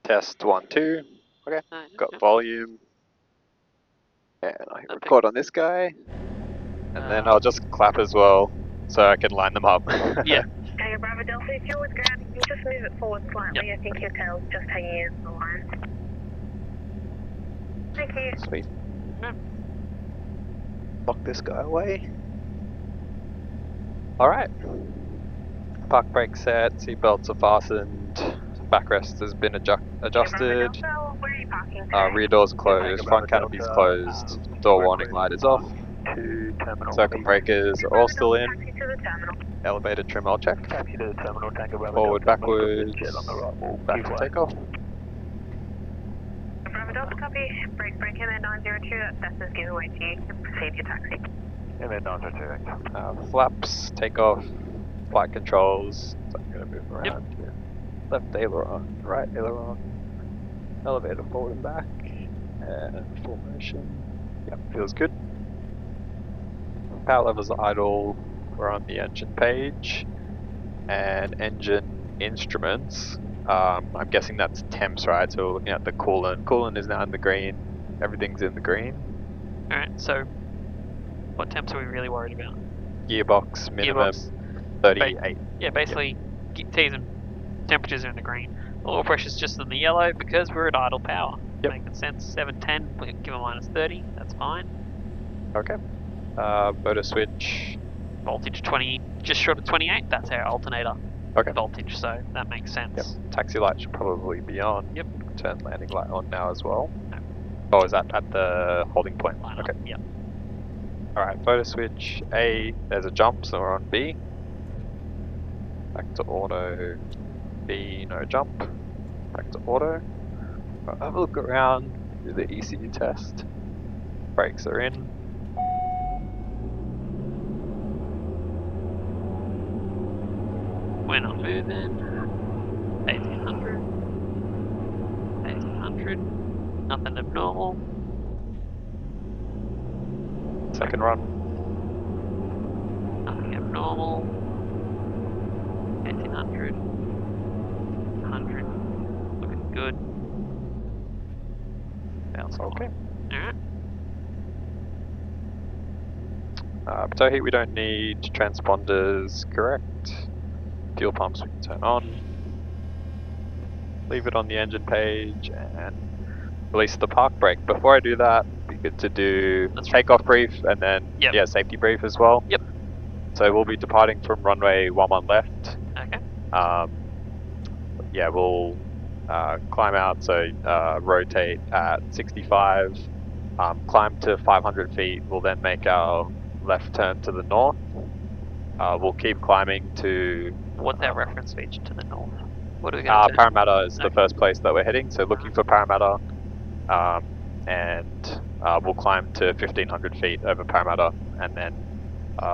Test 1, 2. Okay, got Yep. volume. And I hit record on this guy. And then I'll just clap as well, so I can line them up. Yeah. Okay, Bravo Delta, if you're with ground, you can just move it forward slightly. Yep. I think your tail's just hanging in the line. Thank you. Sweet. Yep. Lock this guy away. Alright. Park brake set, seatbelts are fastened, backrest has been adjusted, Where are you parking? rear doors closed, front canopy's closed, door warning light is off, circuit breakers are all still in, Taxi to the terminal. elevator trim I'll check, Taxi to the terminal, Tango Bravo forward, Delta, backwards, jet on the right, we'll back keep to right. takeoff. Bravo Delta, copy. Break MN902, that's Cessnock giving way to you. Proceed your taxi. MN902. Flaps, takeoff, flight controls, so I'm going to move around here. Left aileron, right aileron, elevator forward and back, and full motion. Yep, feels good. Power levels are idle, we're on the engine page, and engine instruments. I'm guessing that's temps, right? So we're looking at the coolant. Coolant is now in the green, everything's in the green. Alright, so what temps are we really worried about? Gearbox, minimum Gearbox. 38. Yeah, basically, T's and temperatures are in the green. Oil pressure's just in the yellow because we're at idle power. Yep. Making sense. 710, we can give a minus 30, that's fine. Okay. Motor switch. Voltage 20, just short of 28, that's our alternator Okay. voltage, so that makes sense. Yep. Taxi light should probably be on. Yep. Turn landing light on now as well. No. Oh, is that at the holding point? Line Okay. up, yep. Alright, photo switch. A, there's a jump, so we're on B. Back to auto. B, no jump. Back to auto. Right, have a look around, do the ECU test. Brakes are in. We're not moving. 1800. 1800. Nothing abnormal. Second run. Nothing abnormal. 1800. 100. Looking good. Bounce off. Okay. Alright. Tow heat we don't need. Transponders, correct. Fuel pumps we can turn on. Leave it on the engine page and release the park brake. Before I do that, it'd be good to do takeoff brief and then safety brief as well. Yep. So we'll be departing from runway 11 left. Okay. Yeah, we'll climb out, so rotate at 65, climb to 500 feet, we'll then make our left turn to the north. We'll keep climbing to... What's our reference feature to the north? What are we going to do? Parramatta is the first place that we're heading, so looking for Parramatta, and we'll climb to 1500 feet over Parramatta, and then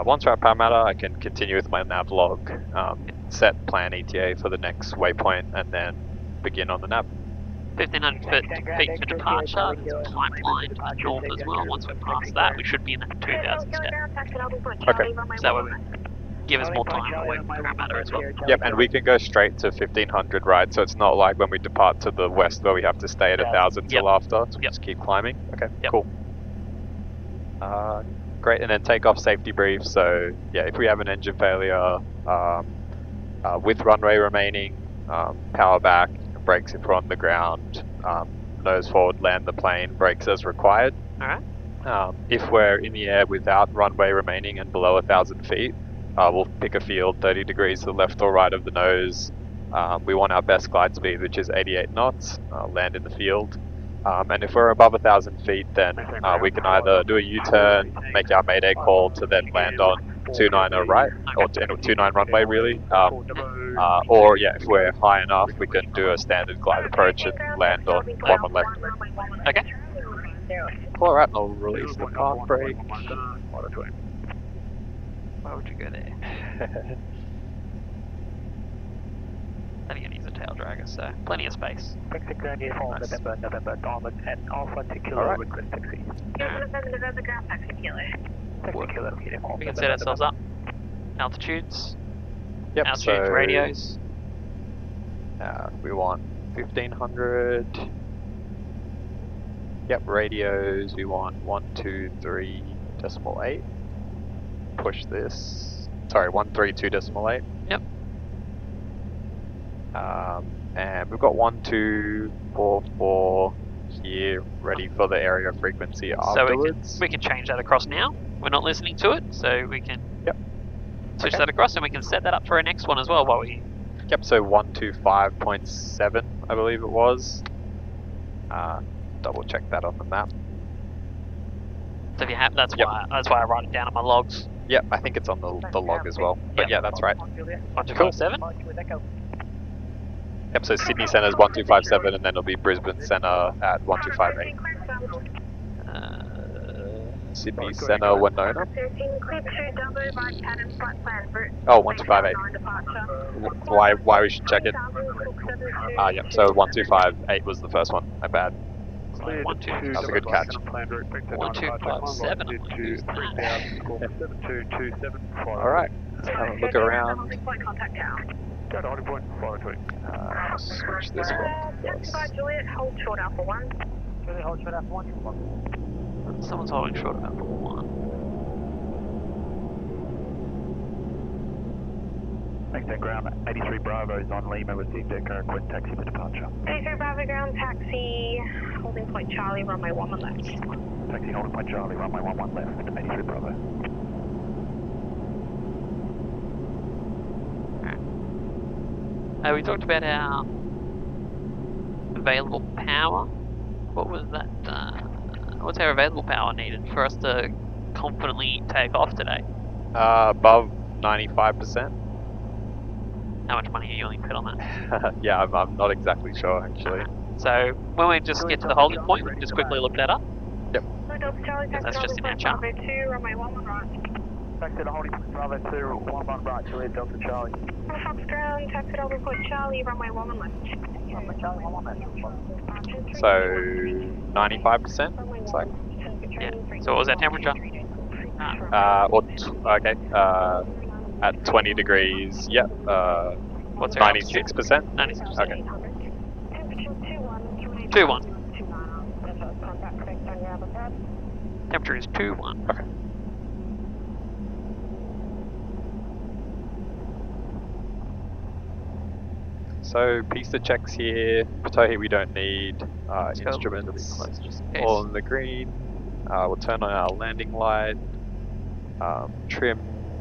once we're at Parramatta I can continue with my nav log, set plan ETA for the next waypoint, and then begin on the nav. 1500 feet for departure, there's a pipeline to the north as well. Once we're past that, we should be in that 2000 step. Okay. So that way we give us more time away from Parramatta as well. Yep, and we can go straight to 1500, right? So it's not like when we depart to the west where we have to stay at 1000 till after, so we just keep climbing. Okay, cool. Great, and then take off safety brief. So yeah, if we have an engine failure, with runway remaining, power back, brakes if we're on the ground, nose forward, land the plane, brakes as required. Alright. If we're in the air without runway remaining and below 1000 feet, we'll pick a field 30 degrees to the left or right of the nose. We want our best glide speed, which is 88 knots, land in the field. And if we're above 1000 feet, then we can either do a U-turn, make our mayday call to then land on 29 right, or 29 runway really. Or yeah, if we're high enough, we can do a standard glide approach and land on 1 left. Okay. Alright, I'll release the park brake. Why would you go there? Then again, he's a tail dragger, so plenty of space. Alright. We can set ourselves up. Altitudes. Yep, Altitudes, so radios. We want 1500. Yep, radios, we want 123.8. Push this. Sorry, 132.8. Yep. And we've got 1244 here ready for the area frequency afterwards. So we can change that across now. We're not listening to it, so we can switch that across, and we can set that up for our next one as well while we. Yep, so 125.7, I believe it was. Double check that on the map. So if you have, that's why I write it down on my logs. Yep, I think it's on the log as well. But yeah, that's right. 1257. Yep, so Sydney Centre is 1257, and then it'll be Brisbane Centre at 1258. Sydney Centre, Winona. Oh, 1258. Why we should check it? Yep, so 1258 was the first one. My bad. That was a good catch. 1257. Alright, let's have a look around. Switch this one. Someone's holding short of Alpha 1. Bankstown ground, 83 Bravo is on Lima, received echo, request taxi for departure. 83 Bravo ground, taxi, holding point Charlie, runway 11 left. Taxi holding point Charlie, runway 11 left, 83 Bravo. We talked about our available power. What was that? What's our available power needed for us to confidently take off today? Above 95%. How much money are you willing to put on that? Yeah, I'm not exactly sure actually. So when we just get to the holding point, we can just quickly look that up. Yep. That's just in our chart. Bravo 2, runway 11 right. Back to the holding point Bravo 2, 11 right, Juliet Delta Charlie. Fox ground, taxi holding point Charlie, runway 11 left. Runway Charlie, 11 left. So 95%, it's like. Yeah. So what was that temperature? Okay. At 20 degrees, yep. What's our 96%? 96%. Okay. 2-1. Temperature is 2-1. Okay. So piece of checks here. Patohi we don't need. Instruments all in the green. We'll turn on our landing light. Trim,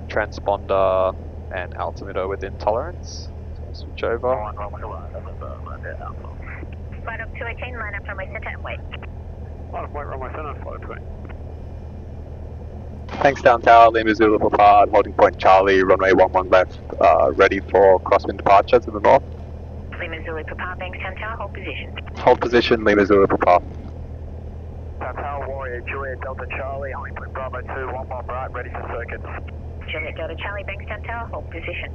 transponder, and altimeter within tolerance. So switch over. Flight up 218, line up runway center and wait. Line up, wait, runway center, flight 20. Bankstown Tower, Lima Zulu Papa, holding point Charlie, runway 11 left, ready for crosswind departure to the north. Lima Zulu Papa, Bankstown Tower, hold position. Hold position, Lima Zulu Papa. Tower Warrior, Juliet Delta Charlie, holding point Bravo 2, 11 right, ready for circuits. Juliet Delta Charlie, Bankstown Tower, hold position.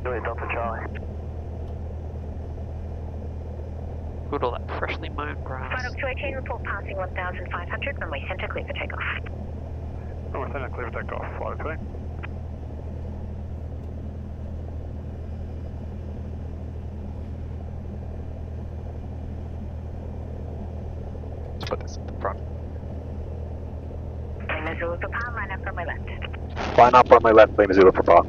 Juliet Delta Charlie. Good, all that freshly mown grass. Flight up 218, report passing 1,500, runway center, clear for takeoff. Runway center, clear for takeoff, flight 20. Let's put this at the front. Lima Zulu Papa, line up runway left. Line up runway left, Lima Zulu Papa.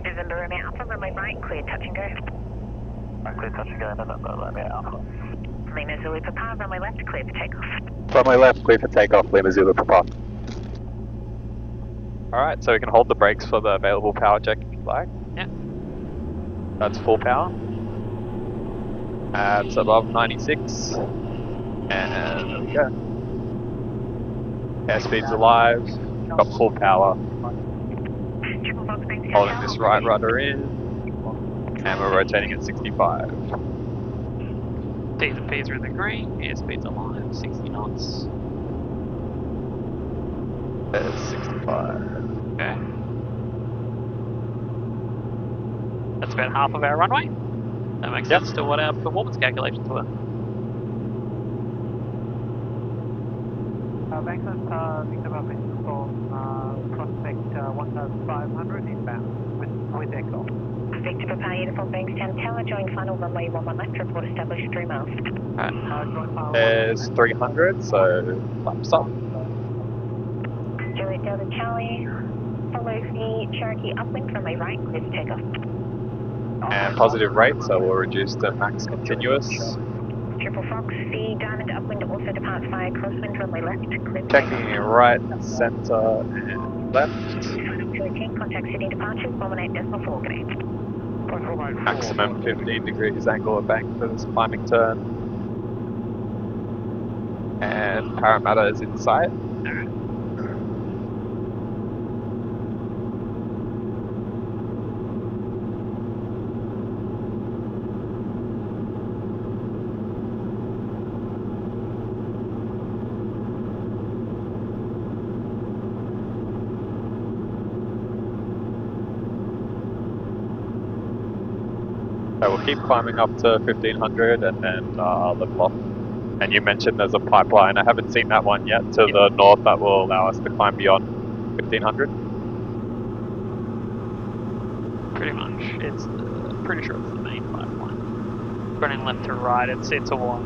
November Romeo Alpha, runway right, clear touch and go. Clear touch and go, November Romeo Alpha. Lima Zulu Papa, runway left, clear for takeoff. Runway left, clear for takeoff, Lima Zulu Papa. Alright, so we can hold the brakes for the available power check if you like. Yeah. That's full power. It's above 96. And there we go. Airspeed's alive. Got full power. Holding this right rudder in. And we're rotating at 65. T's and P's are in the green, airspeed's alive, 60 knots. There's 65. Okay. That's about half of our runway. That makes sense to what our performance calculations were. Bankstown, Victor Papa for prospect 1500 inbound with echo. Victor Papa, uniform Bankstown Tower, join final runway 11 left, report established 3 miles. Alright. There's 300, so laps up. Juliet Delta Charlie, follow the Cherokee upwind runway right, clear to take off. And positive rate, so we'll reduce to max continuous. Triple Fox, the Diamond upwind also departs via crosswind runway left, clear to Checking take off. right, center, and left. Final 218, contact city departures, 118.4 grenade. Maximum 15 degrees angle of bank for this climbing turn. And Parramatta is in sight. So we'll keep climbing up to 1500 and then level off. And you mentioned there's a pipeline. I haven't seen that one yet to the north that will allow us to climb beyond 1500. Pretty much. It's pretty sure it's the main pipeline. Running left to right, it's a while.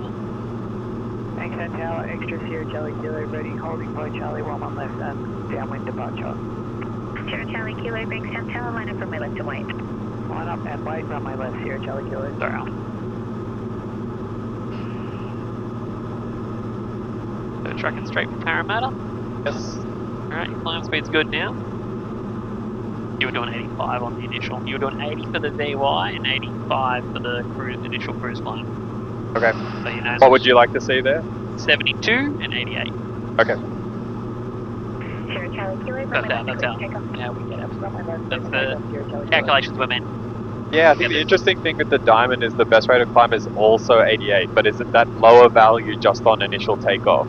Bankstown Tower, extra Sierra Charlie Kilo, ready, holding point Charlie 11 left and downwind departure. Sierra Charlie Kilo, Bankstown Tower, line up runway left to wait. Line up and wait, runway left, Sierra Charlie Kilo. Sorry, Al. So tracking straight for Parramatta. Yes. Alright, your climb speed's good now. You were doing 85 on the initial. You were doing 80 for the VY and 85 for the initial cruise climb. Okay. So you know. What would you like to see there? 72 and 88. Okay. Sierra Charlie Kilo, That's runway out, left, that's clear to out. take off. Yeah, we get it. Runway left, That's runway the left, Sierra Charlie Kilo. calculations were meant. Yeah, I think the interesting thing with the Diamond is the best rate of climb is also 88, but isn't that lower value just on initial takeoff?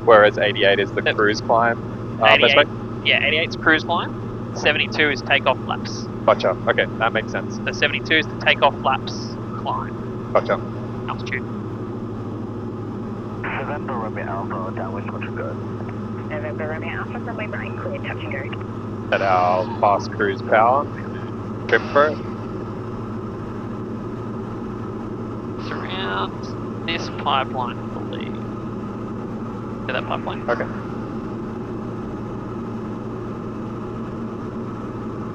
Whereas 88 is the Yep. cruise climb best 88, rate? yeah, 88 is cruise climb. 72 is takeoff flaps. Gotcha. Okay, that makes sense. So 72 is the takeoff flaps climb Gotcha. altitude. November Romeo Alpha, downwind, touch and go. November Romeo Alpha, runway right, clear, touch and go. At our fast cruise power. Trim for it. It's around this pipeline, I believe. See that pipeline? Okay.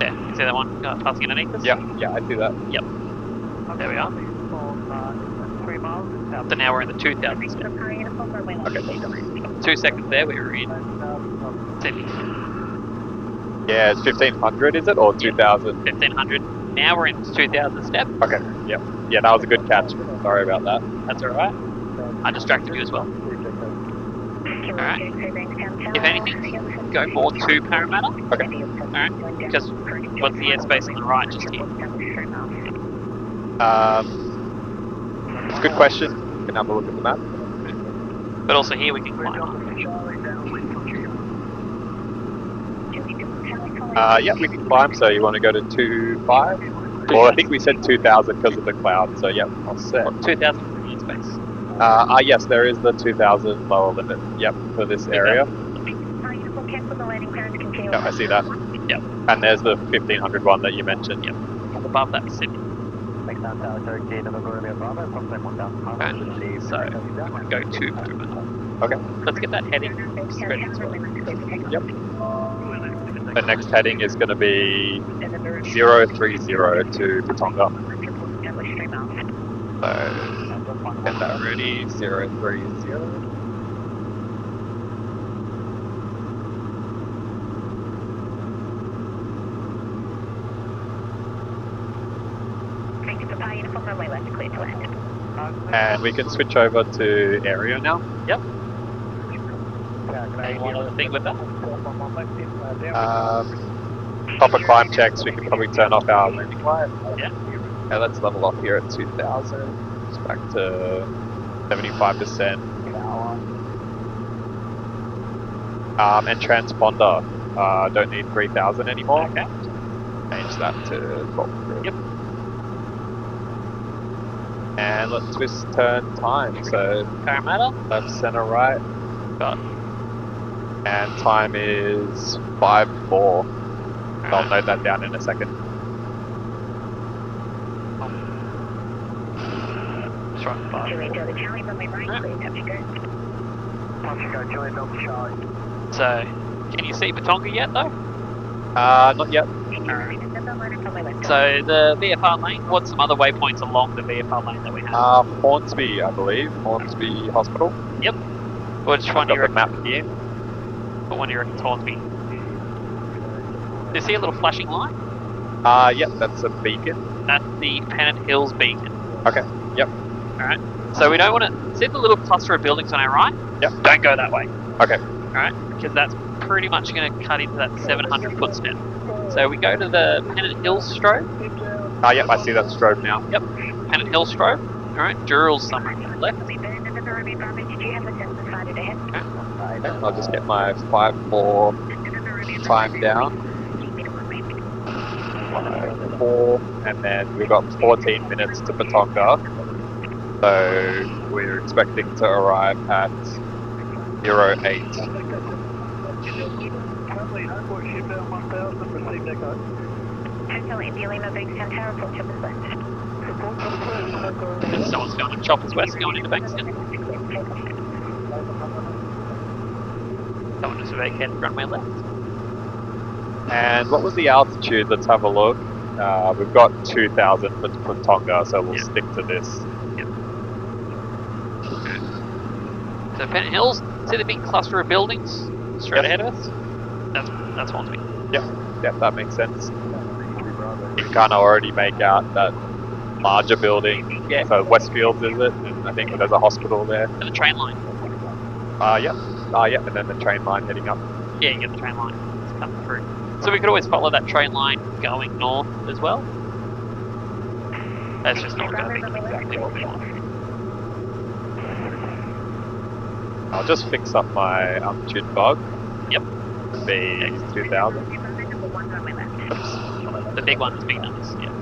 Yeah, you see that one passing underneath us? Yeah, I see that. There we are. 3 miles and south. So now we're in the 2000s. Victor Papa, uniform runway left, Okay. clear to land. 2 seconds there, we were in Sydney. Yeah, it's 1500, is it? Or 2000? 1500. Now we're in 2000 step. Okay, yep. Yeah, that was a good catch. Sorry about that. That's alright. I distracted you as well. Kilo Alright. J2, Bankstown Tower. If anything, go more to Parramatta. Okay. Alright. Just what's the airspace on the right just here? It's a good question. You can have a look at the map. But also here we can climb up. Yeah, we can climb, so you want to go to 25? Well, I think we said 2000 because of the cloud, so yep, I'll set. 2000 airspace. Yes, there is the 2000 lower limit, yep, for this area. Yeah, I see that. Yep. And there's the 1500 one that you mentioned. Yep. Above that Sydney. Bankstown Tower, Cherokee, November Romeo Bravo, approximately 1,500. So go to Parramatta. Okay. Let's get that heading ready as well. Yep. The next heading is going to be 030 to Patonga. So, get that ready, 030. Uniform runway left, clear to land. And we can switch over to area now. Any one other thing with that? Proper climb checks, we can probably turn off our landing light. Yeah. Yeah, let's level off here at 2000. It's back to 75%. And transponder. don't need 3,000 anymore. Okay. Change that to 1200. Yep. And let's twist turn time. So Parramatta. left, center, right. Got. And time is 5:04. I'll note that down in a second. That's right. 5. Julie Delta Charlie, runway right, clear, touch and go. Touch and go, Julie Delta Charlie. So, can you see Batonga yet though? Not yet. So the VFR lane, what's some other waypoints along the VFR lane that we have? Hornsby, I believe. Hornsby Hospital. Yep. Which one I've do you got the reckon? map here. What one do you reckon's Hornsby? Do you see a little flashing light? Yep, that's a beacon. That's the Pennant Hills beacon. Okay, yep. Alright. So we don't want to see the little cluster of buildings on our right? Yep. Don't go that way. Okay. Alright? Because that's pretty much going to cut into that 700 foot step. So we go to the Pennant Hills strobe. Yep, I see that strobe now. Yep. Pennant Hills strobe. Alright, Durrell's somewhere to the left. Did you have a sense of sighted ahead? Okay, I'll just get my 5:04 time down. 5:04, and then we've got 14 minutes to Batonga. So we're expecting to arrive at 08. Hotel India Lima, Bankstown Tower, report Choppers West. Someone's going to Choppers West, going into Bankstown. Someone just vacated runway left. And what was the altitude? Let's have a look. We've got 2,000 for Batonga, so we'll stick to this. So Pennant Hills, see the big cluster of buildings straight ahead of us? That's Hornsby. Yep, that makes sense. You can kind of already make out that larger building. Yeah. So Westfields is it? And I think there's a hospital there. And the train line. Yep. Yep, and then the train line heading up. Yeah, you get the train line. It's coming through. So we could always follow that train line going north as well. That's just not going to be exactly what we want. I'll just fix up my altitude bug. Yep. To be 2,000. The big one's big numbers, yeah.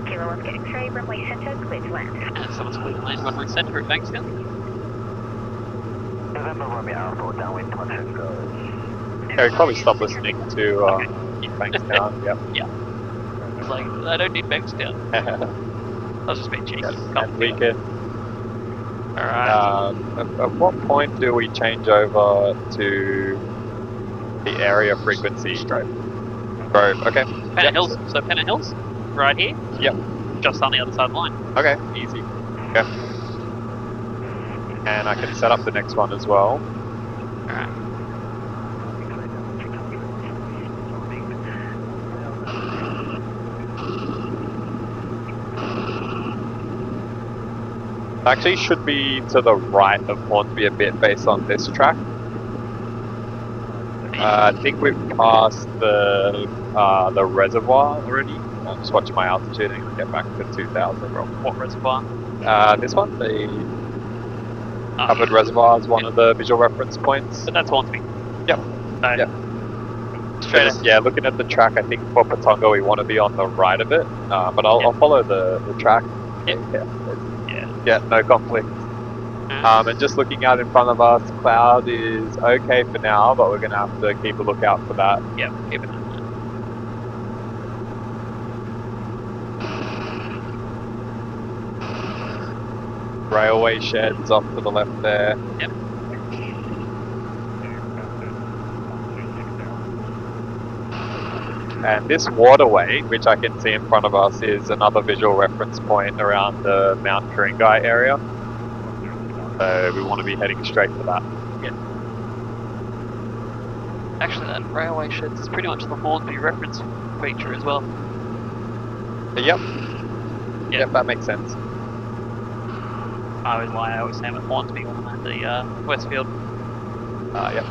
Kilo 1 getting X-ray, runway center, clear to land. And someone's clear to land runway centre at Bankstown. November Romeo Alpha, downwind touch and go. Okay, we probably stop listening to Bankstown. Yep. It's like, I don't need Bankstown. I was just being cheeky. And we can. Alright. At what point do we change over to the area frequency strobe? Okay. Pennant Hills. So Pennant Hills, right here. Yep. Just on the other side of the line. Okay, easy. Okay. And I can set up the next one as well. Alright. Actually, should be to the right of Hornsby a bit based on this track. I think we've passed the reservoir already. I'm just watching my altitude and get back to 2,000. What reservoir? This one, the covered reservoir is one of the visual reference points. But that's Hornsby. Yep. So, Yep. straight Just, yeah, looking at the track, I think for Batonga we want to be on the right of it, but I'll follow the track. Yep. Yeah, no conflict. And just looking out in front of us, cloud is okay for now, but we're going to have to keep a lookout for that. Yep, keep it on. Railway sheds off to the left there. Yep. And this waterway, which I can see in front of us, is another visual reference point around the Mount Ku-ring-gai area. So we want to be heading straight for that. Yep. Actually, that railway sheds is pretty much the Hornsby reference feature as well. Yep. Yep, that makes sense. I always lie, I always say I'm at Hornsby when I'm at the Westfield. Yep.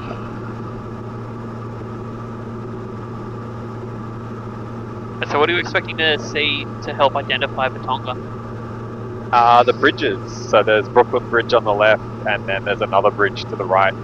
So what are you expecting to see to help identify Batonga? The bridges. So there's Brooklyn Bridge on the left, and then there's another bridge to the right.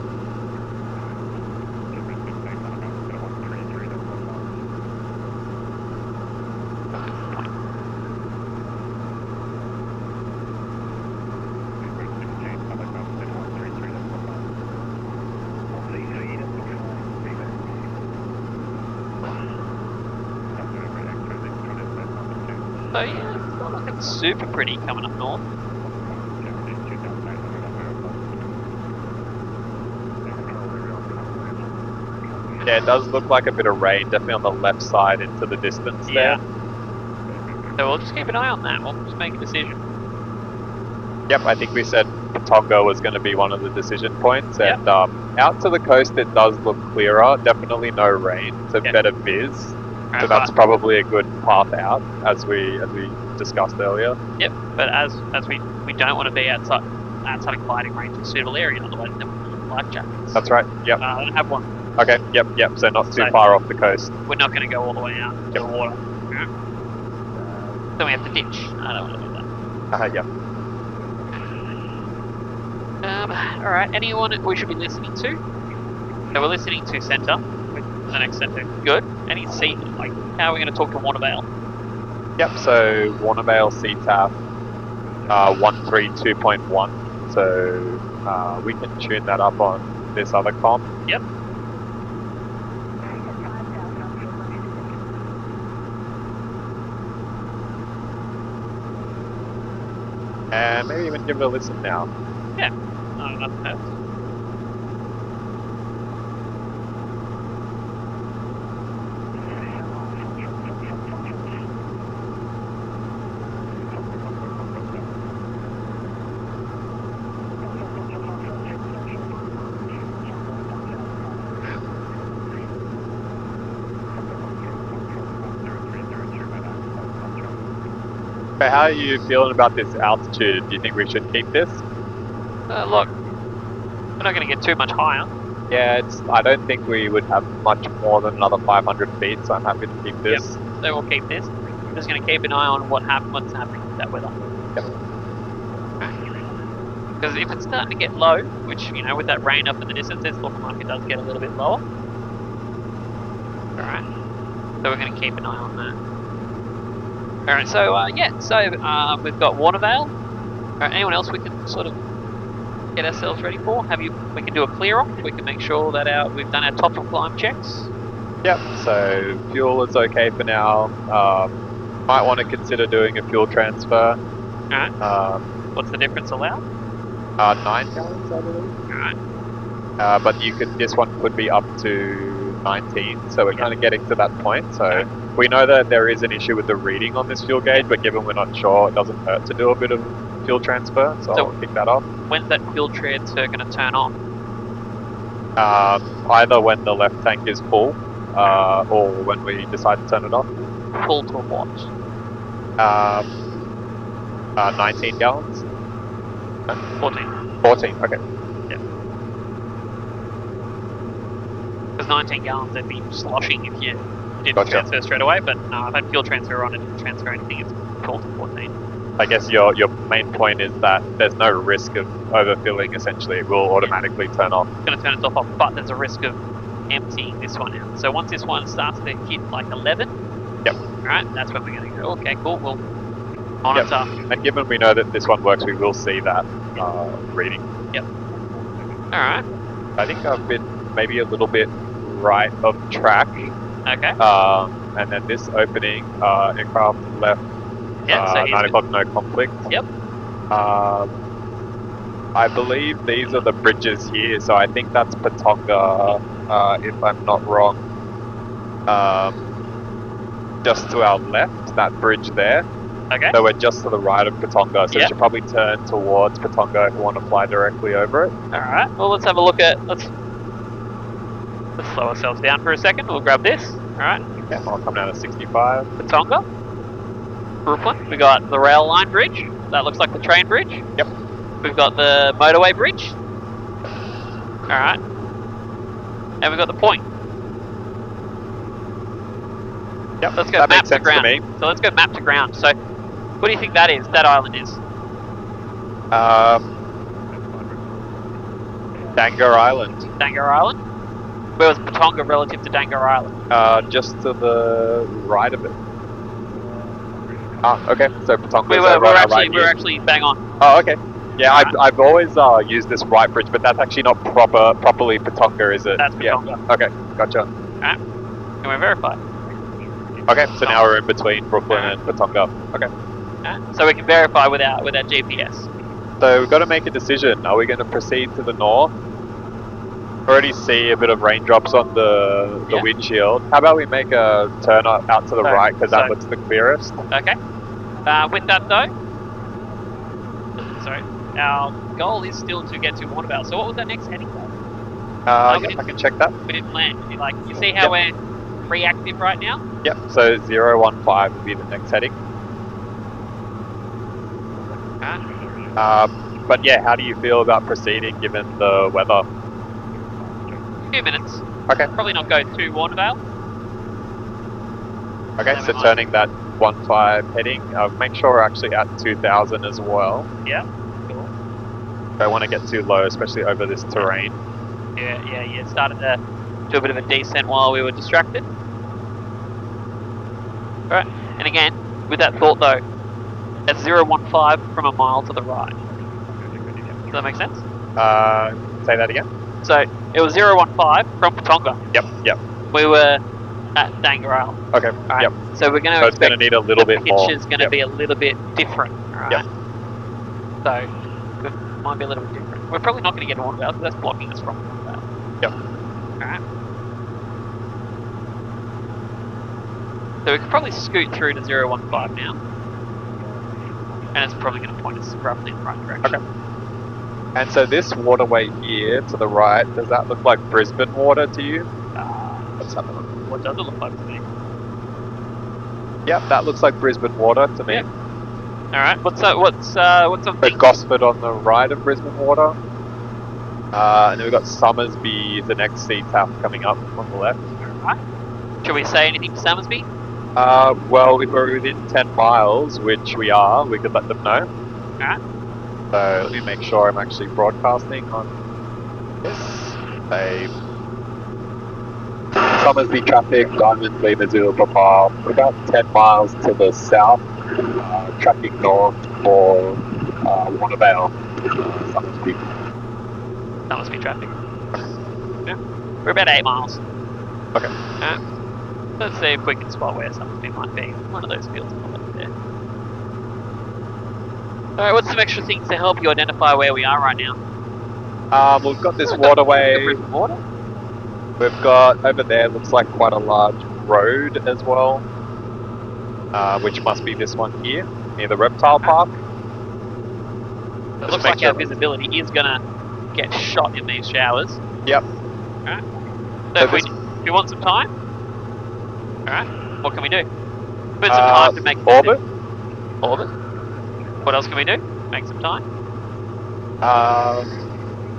So yeah, it's not looking super pretty coming up north. Yeah, it does look like a bit of rain, definitely on the left side into the distance Yeah. there. So we'll just keep an eye on that. We'll just make a decision. Yep, I think we said Patonga was going to be one of the decision points, Yep. and out to the coast it does look clearer. Definitely no rain, so Yep. better viz. Right, So that's probably a good path out, as we discussed earlier. Yep, but as we don't want to be outside of gliding range of suitable area, otherwise then we'll need life jackets. That's right. Yep. I don't have one. Okay. Yep. So not too So- far off the coast. We're not going to go all the way out to Yep. the water. Alright. Then we have to ditch. I don't want to do that. Yep. Alright, anyone we should be listening to? So we're listening to Centre, with the next Centre. Good. Any seat, like, how are we going to talk to Warnervale? Yep. So Warnervale CTAF 132.1. So we can tune that up on this other comp. Yep. And maybe even give it a listen now. Yeah. No, nothing hurts. Okay, how are you feeling about this altitude? Do you think we should keep this? Look, we're not going to get too much higher. Yeah, I don't think we would have much more than another 500 feet, so I'm happy to keep this. So we'll keep this. We're just going to keep an eye on what's happening with that weather. Because if it's starting to get low, which, you know, with that rain up in the distance, it's looking like it does get a little bit lower. Alright. So we're going to keep an eye on that. Alright, so, we've got Warnervale. Alright, anyone else we can sort of get ourselves ready for? We can do a clear off. We can make sure that we've done our top of climb checks. Yep, so fuel is okay for now. Might want to consider doing a fuel transfer. Alright. What's the difference allowed? 9 gallons, I believe. Alright. But this one could be up to 19, so we're kind of getting to that point. So we know that there is an issue with the reading on this fuel gauge, but given we're not sure, it doesn't hurt to do a bit of fuel transfer, so I'll kick that off. When's that fuel transfer going to turn on? Either when the left tank is full, or when we decide to turn it off. Full to what? 19 gallons? 14. 14, okay. Yeah. Because 19 gallons, they'd be sloshing if you didn't transfer straight away, but no, I've had fuel transfer on, it didn't transfer anything, it's full to 14. I guess your main point is that there's no risk of overfilling, essentially. It will automatically turn off. It's going to turn itself off, but there's a risk of emptying this one out. So once this one starts to hit like 11, yep. Alright, that's when we're going to go, okay, cool, we'll monitor. Yep. And given we know that this one works, we will see that reading. Yep. Alright. I think I've been maybe a little bit right of track. Okay. And then this opening, aircraft left. Yeah, so 9 o'clock, no conflict. Yep. I believe these are the bridges here, so I think that's Patonga, if I'm not wrong. Just to our left, that bridge there. Okay. So we're just to the right of Patonga, so we should probably turn towards Patonga if we want to fly directly over it. Alright, well let's have a look at, let's slow ourselves down for a second, we'll grab this. Alright. Okay, I'll come down to 65. Patonga. Brooklyn. We got the rail line bridge. That looks like the train bridge. Yep. We've got the motorway bridge. Alright. And we've got the point. Yep, let's go that map makes sense to ground. to me. So let's go map to ground. So what do you think that is? That island is? Dangar Island. Dangar Island? Where was Patonga relative to Dangar Island? Just to the right of it. Ah, okay. So Patonga. We're actually bang on. Oh, okay. Yeah, Right. I've always used this right bridge, but that's actually not properly Patonga, is it? That's Patonga. Yeah. Okay, gotcha. Alright. Can we verify? Okay, so now we're in between Brooklyn and Patonga. Okay. So we can verify with our GPS. So we've got to make a decision. Are we going to proceed to the north? Already see a bit of raindrops on the Yeah. windshield. How about we make a turn out to the right because that looks the clearest? Okay. With that though, sorry, our goal is still to get to Warnervale. So what was our next heading though? I can check that. We didn't land. You see how we're reactive right now? Yep, so 015 would be the next heading. But yeah, how do you feel about proceeding given the weather? 2 minutes. Okay. Probably not go to Warnervale. Okay, so turning that 15 heading, make sure we're actually at 2000 as well. Yeah. Cool. Don't want to get too low, especially over this terrain. Yeah. Started to do a bit of a descent while we were distracted. Alright, and again, with that thought though, that's 015 from a mile to the right. Does that make sense? Say that again? So, it was 015 from Patonga. Yep. We were at Dangarale. Okay, Right. yep. So we're going to So it's going to need a little bit more. The pitch is going to be a little bit different, alright? Yep. So, it might be a little bit different. We're probably not going to get Warnervale because that's blocking us from Warnervale. Yep. Alright. So we could probably scoot through to 015 now. And it's probably going to point us roughly in the right direction. Okay. And so this waterway here to the right, does that look like Brisbane water to you? Let's have a look. What does it look like to me? Yep, that looks like Brisbane water to me. Yeah. Alright, what's on So Gosford on the right of Brisbane water. And then we've got Summersby, the next sea tap coming up on the left. Alright. Should we say anything to Summersby? Well, if we're within 10 miles, which we are, we could let them know. Alright. So let me make sure I'm actually broadcasting on this. Summersby traffic, Diamond, Lima, Zulu, Papa. We're about 10 miles to the south, tracking north for Warnervale, Summersby. Summersby traffic. Yeah. We're about 8 miles. Okay. Let's see if we can spot where Summersby might be. One of those fields on the left there. Alright, what's some extra things to help you identify where we are right now? We've got this waterway. Brisbane water? We've got over there, looks like quite a large road as well, which must be this one here, near the reptile park. It looks like our visibility is going to get shot in these showers. Yep. Alright. So if we want some time, alright, what can we do? Put some time to make orbit. Orbit. What else can we do? Make some time.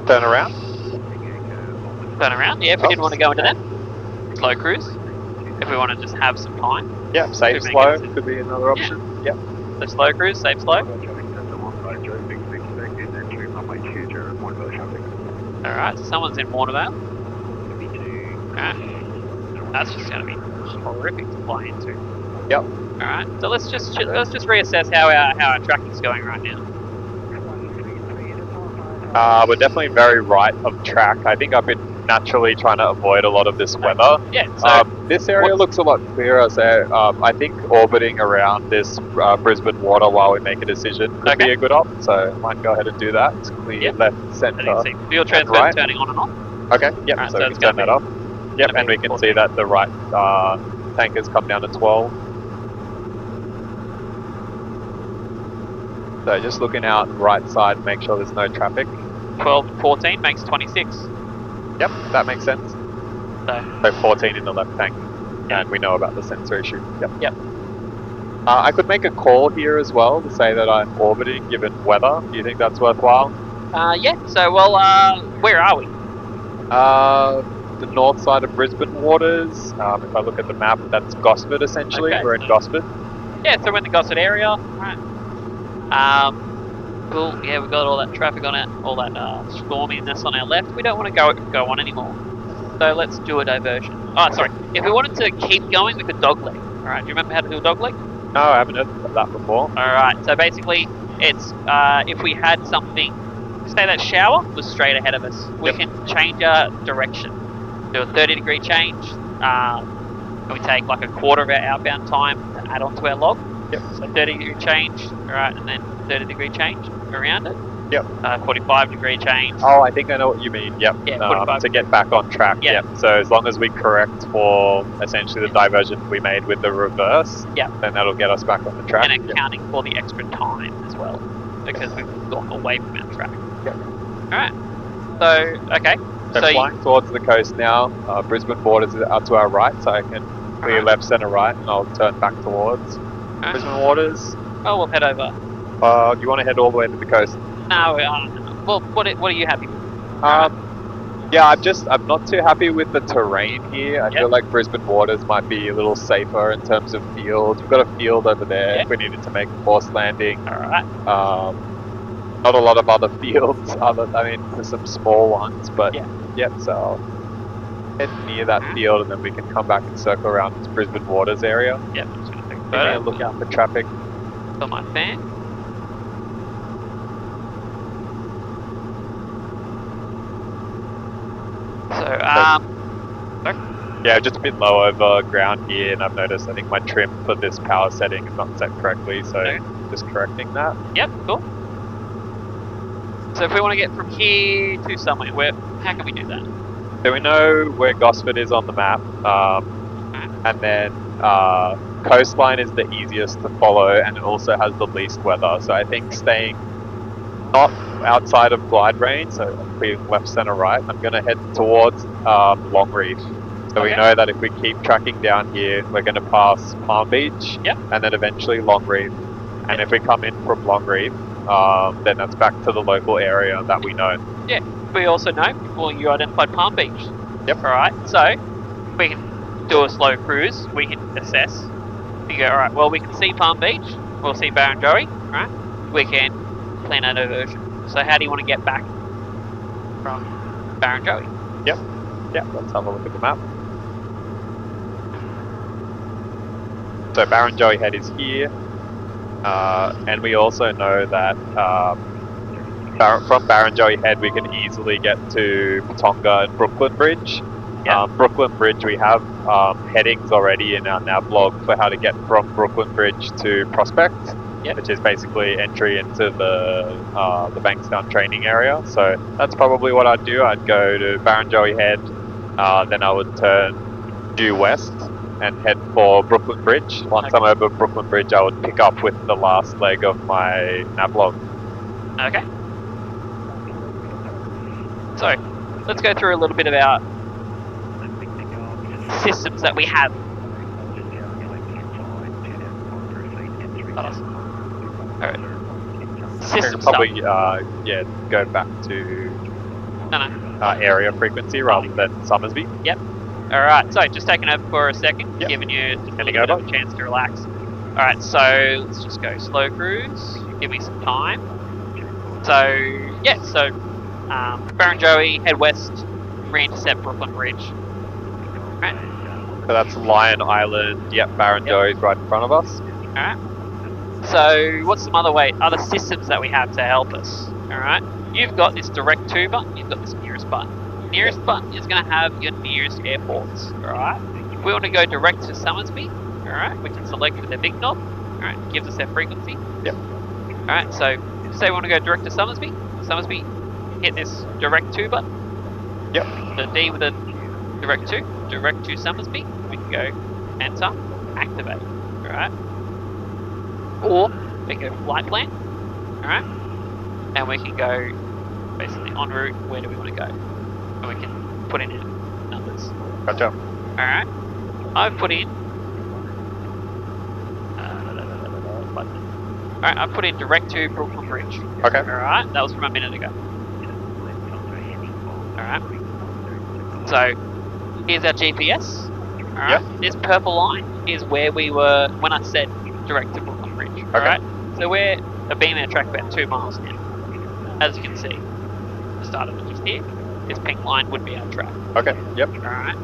Turn around. Turn around, yeah, if we didn't want to go into them. Slow cruise. If we want to just have some time. Yeah, safe slow could be another option. Yep. So slow cruise, safe slow. Alright, so someone's in Warnervale. Alright. That's just going to be horrific to fly into. Yep. Alright, so let's just reassess how our tracking's going right now. We're definitely very right of track. I think I've been naturally trying to avoid a lot of this weather. Yeah, so this area looks a lot clearer, so I think orbiting around this Brisbane water while we make a decision could be a good op, so I might go ahead and do that. It's clear left, centre, fuel transfer right. turning on and off. Okay, yep, Right, so we it's can turn that off. Yep, and we can 14. see that the right tankers come down to 12. So just looking out right side, make sure there's no traffic. 12 and 14 makes 26. Yep, that makes sense. So 14 in the left tank, and we know about the sensor issue. Yep. I could make a call here as well to say that I'm orbiting given weather. Do you think that's worthwhile? Yeah, so where are we? The north side of Brisbane waters. If I look at the map, that's Gosford essentially. Okay, We're in Gosford. Yeah, so we're in the Gosford area. Right. Cool. Yeah, we've got all that traffic on it, all that storminess on our left. We don't want to go on anymore. So let's do a diversion. Oh, sorry. If we wanted to keep going, we could dogleg. Alright, do you remember how to do a dogleg? No, I haven't heard of that before. Alright, so basically, it's if we had something, say that shower was straight ahead of us, we can change our direction. Do a 30-degree change, And we take like a quarter of our outbound time to add on to our log. Yep. So 30-degree change, alright, and then 30-degree change around it. Yep. 45-degree change. Oh, I think I know what you mean. Yep. Yeah, 45. To get back on track. Yeah. Yep. So as long as we correct for essentially the diversion we made with the reverse, Yeah. then that'll get us back on the track. And accounting for the extra time as well, because we've gone away from our track. Yep. Alright. So, okay. So flying towards the coast now. Brisbane Waters is out to our right, so I can clear left, centre, right, and I'll turn back towards Brisbane Waters. Oh, we'll head over. Do you want to head all the way to the coast? No, well, what are you happy with? Yeah, I'm not too happy with the terrain here. I feel like Brisbane Waters might be a little safer in terms of field. We've got a field over there if we needed to make a forced landing. Alright. Not a lot of other fields, there's some small ones, but so I'll head near that field and then we can come back and circle around to Brisbane Waters area. Yep, I'm just going to take a And photo. look out for traffic. Got my fan. So, Yeah, just a bit low over ground here, and I've noticed I think my trim for this power setting is not set correctly, so just correcting that. Yep, cool. So if we want to get from here to somewhere, how can we do that? So we know where Gosford is on the map, and then coastline is the easiest to follow, and it also has the least weather. So I think staying not outside of glide range, so clearing left, centre, right, I'm going to head towards Longreef. So we know that if we keep tracking down here, we're going to pass Palm Beach, and then eventually Longreef. And if we come in from Longreef, then that's back to the local area that we know. Yeah, we also know, well, you identified Palm Beach. Yep. Alright, so we can do a slow cruise, we can assess. We go, alright, well, we can see Palm Beach, we'll see Barrenjoey, right? We can plan a diversion. So how do you want to get back from Barrenjoey? Yep, let's have a look at the map. So Barrenjoey Head is here, and we also know that from Barrenjoey Head we can easily get to Patonga and Brooklyn Bridge. Brooklyn Bridge, we have headings already in our nav log for how to get from Brooklyn Bridge to Prospect, which is basically entry into the Bankstown training area. So that's probably what I'd do. I'd go to Barrenjoey Head, then I would turn due west and head for Brooklyn Bridge. Once I'm over Brooklyn Bridge, I would pick up with the last leg of my nav log. Okay. So, let's go through a little bit about systems that we have. Alright. System Probably, stuff. go back to No. area frequency rather than Summersby. Yep. Alright, so just taking over for a second, giving you just a Heading little bit over. of a chance to relax. Alright, so let's just go slow cruise, give me some time. So, Barrenjoey, head west, re-intercept Brooklyn Bridge. Alright. So that's Lion Island. Yep, Barrenjoey's right in front of us. Alright. So, what's some other systems that we have to help us? Alright. You've got this direct to button, you've got this nearest button. Nearest button is going to have your nearest airports. Alright. If we want to go direct to Summersby, alright, we can select with the big knob. Alright, it gives us their frequency. Yep. Alright, so say we want to go direct to Summersby. Summersby, hit this direct to button. Yep. The D with a direct to Summersby. We can go enter, activate. Alright. Or we can go flight plan. Alright. And we can go basically en route, where do we want to go? And we can put in numbers. Gotcha. Alright. I've put in Alright, I've put in direct to Brooklyn Bridge. Okay. Alright, that was from a minute ago. Alright. So, here's our GPS. Alright. This purple line is where we were when I said direct to Brooklyn Bridge. Alright. So we're being our track about 2 miles now. As you can see. The start of it just here. This pink line would be our track. Okay. Yep. Alright.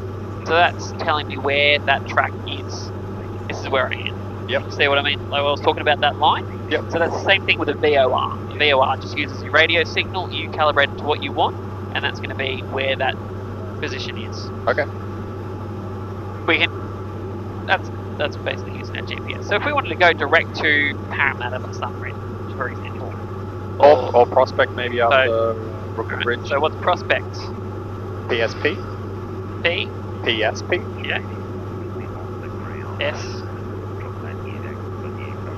So that's telling me where that track is. This is where I am. Yep. See what I mean? Like I was talking about that line? Yep. So that's the same thing with a VOR. A VOR just uses your radio signal, you calibrate it to what you want, and that's going to be where that position is. Okay. We can that's basically using our GPS. So if we wanted to go direct to Parramatta for some reason, for example, Or Prospect maybe after Brooklyn Bridge. So what's Prospect? PSP? P? PSP? Yeah. S?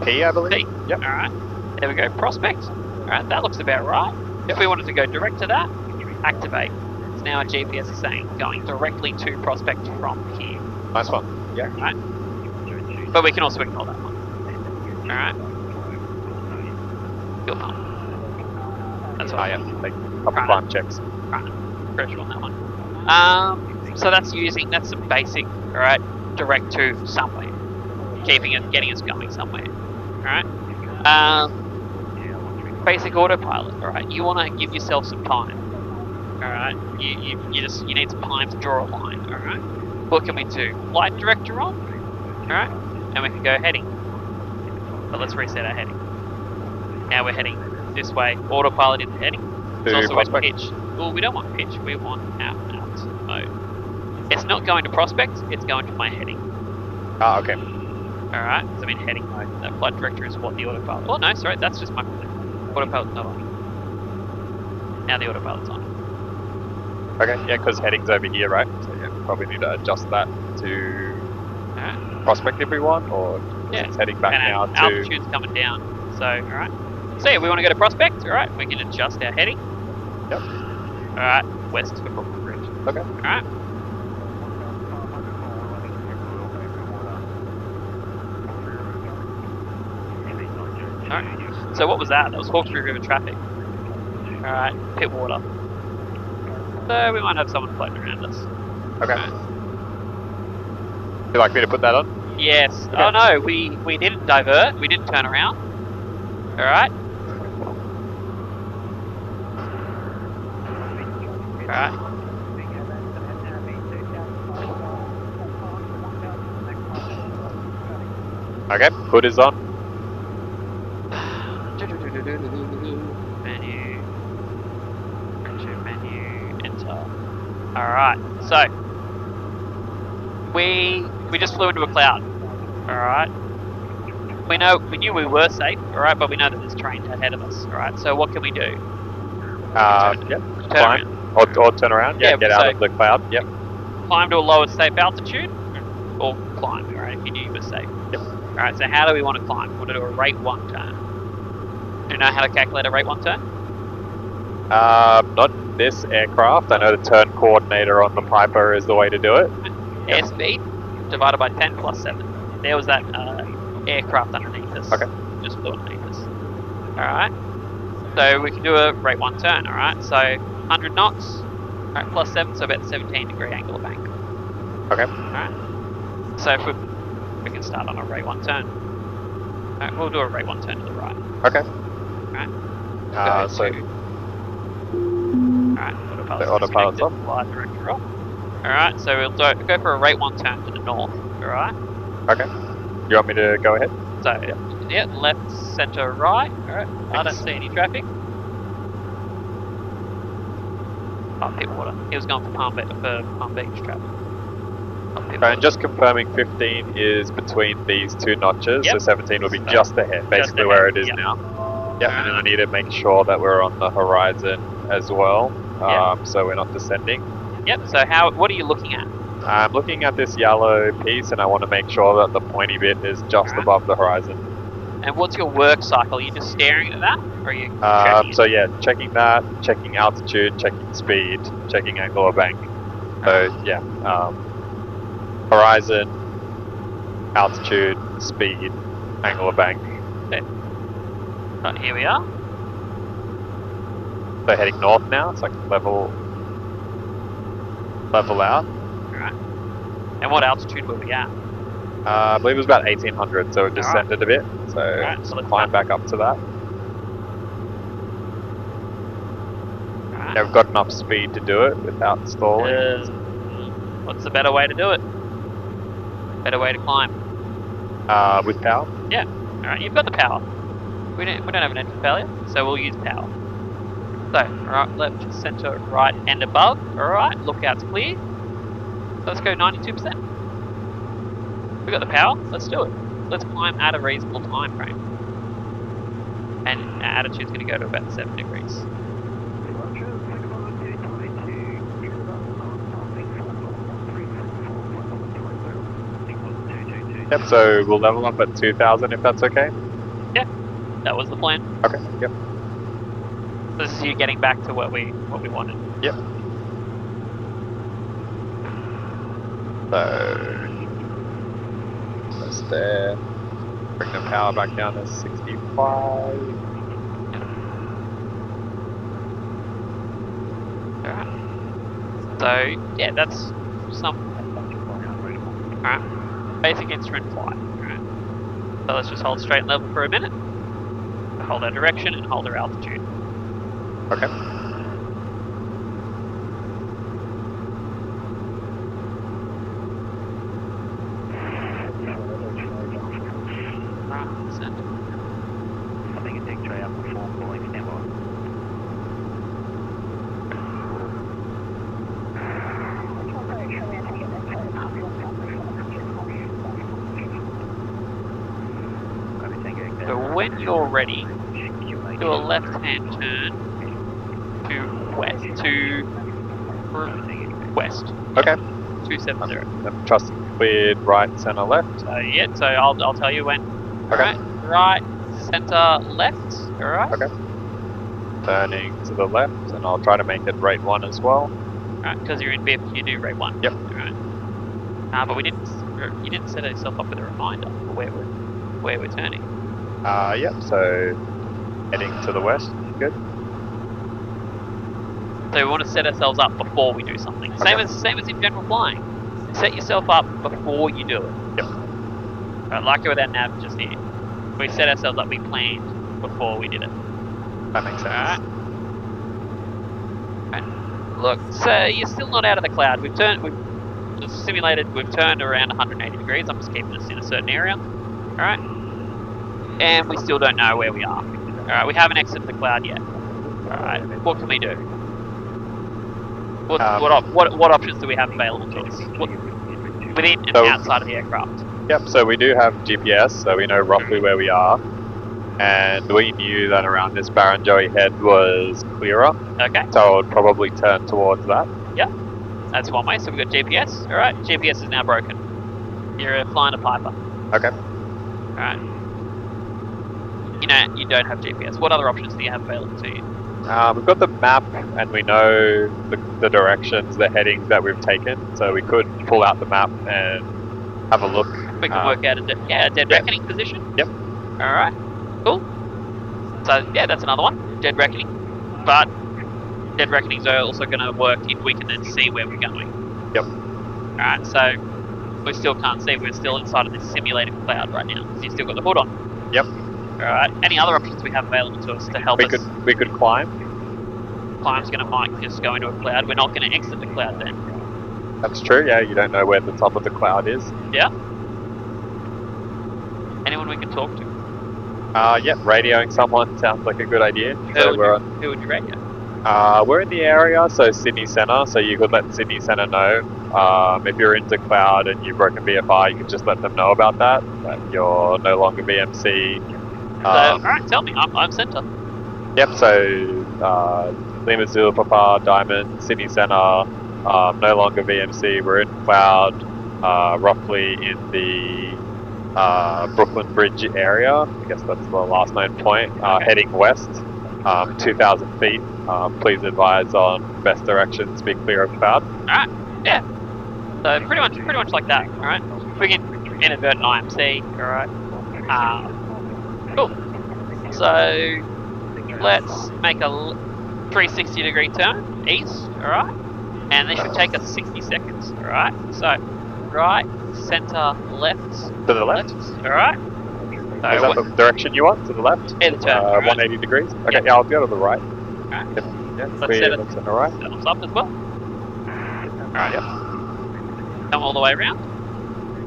P, I believe? P. Yep. Alright. There we go. Prospect. Alright, that looks about right. If we wanted to go direct to that, activate. So now our GPS is saying going directly to Prospect from here. Nice one. Yeah. Right? But we can also ignore that one. Alright. Fuel pump. That's all. Yeah. Like, couple Right. climb checks. Right. Pressure on that one. So that's some basic, alright, direct to somewhere. Getting us going somewhere. Alright? Basic autopilot, alright? You want to give yourself some time. Alright? You need some time to draw a line, alright? What can we do? Flight director on, alright? And we can go heading. But let's reset our heading. Now we're heading this way. Autopilot is heading. It's To also in Prospect. pitch. Well, we don't want pitch. We want out mode. It's not going to Prospect. It's going to my heading. Ah, okay. Alright, so I'm in heading mode. That flight director is what the autopilot. Oh no, sorry, that's just my autopilot's not on. Now the autopilot's on. Okay, yeah, because heading's over here, right? So yeah, probably need to adjust that to Alright. Prospect if we want, or Yeah. it's heading back And now our to... altitude's coming down. So, alright. So yeah, we want to go to Prospect, alright, we can adjust our heading. Yep. Alright, west of Brooklyn Bridge. Okay. Alright. Alright. So what was that? That was Hawkesbury River traffic. Alright, pit water. So we might have someone floating around us. Okay. Would you like me to put that on? Yes. Okay. Oh no, we didn't divert. We didn't turn around. Alright. Alright. Okay, hood is on. Menu. Menu. Enter. Alright, so we just flew into a cloud. Alright. We knew we were safe, alright, but we know that there's trains ahead of us, alright, so what can we do? Yep. Turn Climb. around. Or turn around. Yeah, Yeah, get so- out of the cloud. Yep. Climb to a lower safe altitude, or climb, alright, if you knew you were safe. Yep. Alright, so how do we want to climb? We want to do a rate 1 turn. Do you know how to calculate a rate 1 turn? Not this aircraft. I know the turn coordinator on the Piper is the way to do it. Airspeed divided by 10 plus 7. There was that aircraft underneath us. Okay. Just flew underneath us. Alright. So we can do a rate 1 turn, alright? So 100 knots, alright, plus 7, so about 17-degree angle of bank. Okay. Alright. So if we can start on a rate 1 turn. Alright, we'll do a rate 1 turn to the right. Okay. Alright. So Alright, the autopilot's off. Flight director off. Alright, so we'll go for a rate 1 turn to the north, alright? Okay. You want me to go ahead? So, yeah, left, centre, right, alright. I don't see any traffic. Oh, pit water. He was going for Palm Beach traffic. Oh, pit And water. just confirming 15 is between these two notches, Yep. so 17 will be So, just ahead, basically ahead, where it is yep. now. Yep, and then I need to make sure that we're on the horizon as well, so we're not descending. Yep, so what are you looking at? I'm looking at this yellow piece and I want to make sure that the pointy bit is just Alright. above the horizon. And what's your work cycle? Are you just staring at that? Or are you checking So yeah, checking that, checking altitude, checking speed, checking angle of bank. So yeah, horizon, altitude, speed, angle of bank. Right, here we are. So heading north now, so I can level out. Alright. And what altitude were we at? I believe it was about 1800, so it descended a bit. So Alright, so let's climb back up to that. Alright. Yeah, we've got enough speed to do it without stalling. What's the better way to do it? Better way to climb. With power. Alright, you've got the power. We don't have an engine failure, so we'll use power. So, right, left, centre, right, and above. Alright, lookouts clear. So let's go 92%. We got the power. Let's do it. Let's climb at a reasonable time frame. And our attitude's going to go to about 7 degrees. Yep, so we'll level up at 2,000 if that's okay. Yeah, that was the plan. Okay, yep. This is you getting back to what we wanted. Yep. So that's there. Bring the power back down to 65. Alright. So yeah, that's some. Alright. Basic instrument flight. Alright. So let's just hold straight and level for a minute. Hold our direction and hold our altitude. Okay. I think it's X-ray up before pulling stand by. So when you're ready, do a left-hand turn to west. Okay. 270. I'm trusting cleared right, center, left. Yeah, so I'll tell you when. Okay. Right, center, left. Alright. Okay. Turning to the left, and I'll try to make it rate 1 as well. Alright, because you're in BIP, you do rate 1. Yep. Alright. But you didn't set yourself up with a reminder for where we're turning. Yep, so heading to the west, good. So we want to set ourselves up before we do something. Okay. Same as in general flying. Set yourself up before you do it. Yep. Right, like with our nav just here. We set ourselves up, we planned before we did it. That makes sense. Alright. Look, so you're still not out of the cloud. We've turned around 180 degrees. I'm just keeping us in a certain area. Alright? And we still don't know where we are. Alright, we haven't exited the cloud yet. Alright, what can we do? What options do we have available to us? Within and outside of the aircraft? Yep, so we do have GPS, so we know roughly where we are. And we knew that around this Barrenjoey head was clearer. Okay. So I would probably turn towards that. Yeah. That's one way, so we've got GPS. Alright, GPS is now broken. You're flying a Piper. Okay. Alright. You don't have GPS. What other options do you have available to you? We've got the map, and we know the directions, the headings that we've taken. So we could pull out the map and have a look. We can work out a dead reckoning position. Yep. Alright. Cool. So yeah, that's another one. Dead reckoning. But dead reckonings are also going to work if we can then see where we're going. Yep. Alright, so we still can't see. We're still inside of this simulated cloud right now. So you still got the hood on. Yep. Alright. Any other options we have available to us to help us? We could climb. Climb's going to might just go into a cloud. We're not going to exit the cloud then. That's true, yeah, you don't know where the top of the cloud is. Yeah. Anyone we can talk to? Yeah, radioing someone sounds like a good idea. Who would you radio? We're in the area, so Sydney Centre, so you could let Sydney Centre know. If you're into cloud and you've broken VFR, you can just let them know about that you're no longer VMC. Alright, tell me, I'm centre. Yep, so Lima Zulu Papa, Diamond, Sydney Centre, no longer VMC, we're in cloud, roughly in the Brooklyn Bridge area. I guess that's the last known point. Heading west, 2,000 feet. Please advise on best directions. Be clear of cloud. Alright, yeah. So pretty much like that. Alright, we can inadvertent IMC. Alright. Cool. So let's make a 360 degree turn east. Alright, and this should take us 60 seconds. Alright. So right, center, left. To the left? Alright. Is that the direction you want? To the left? Yeah, the turn. 180 degrees? Okay, Yep. yeah, I'll go to the right. Alright. Yep. Yeah, Let's set it. on the right. Thumbs up as well. Alright. Yep. Come all the way around.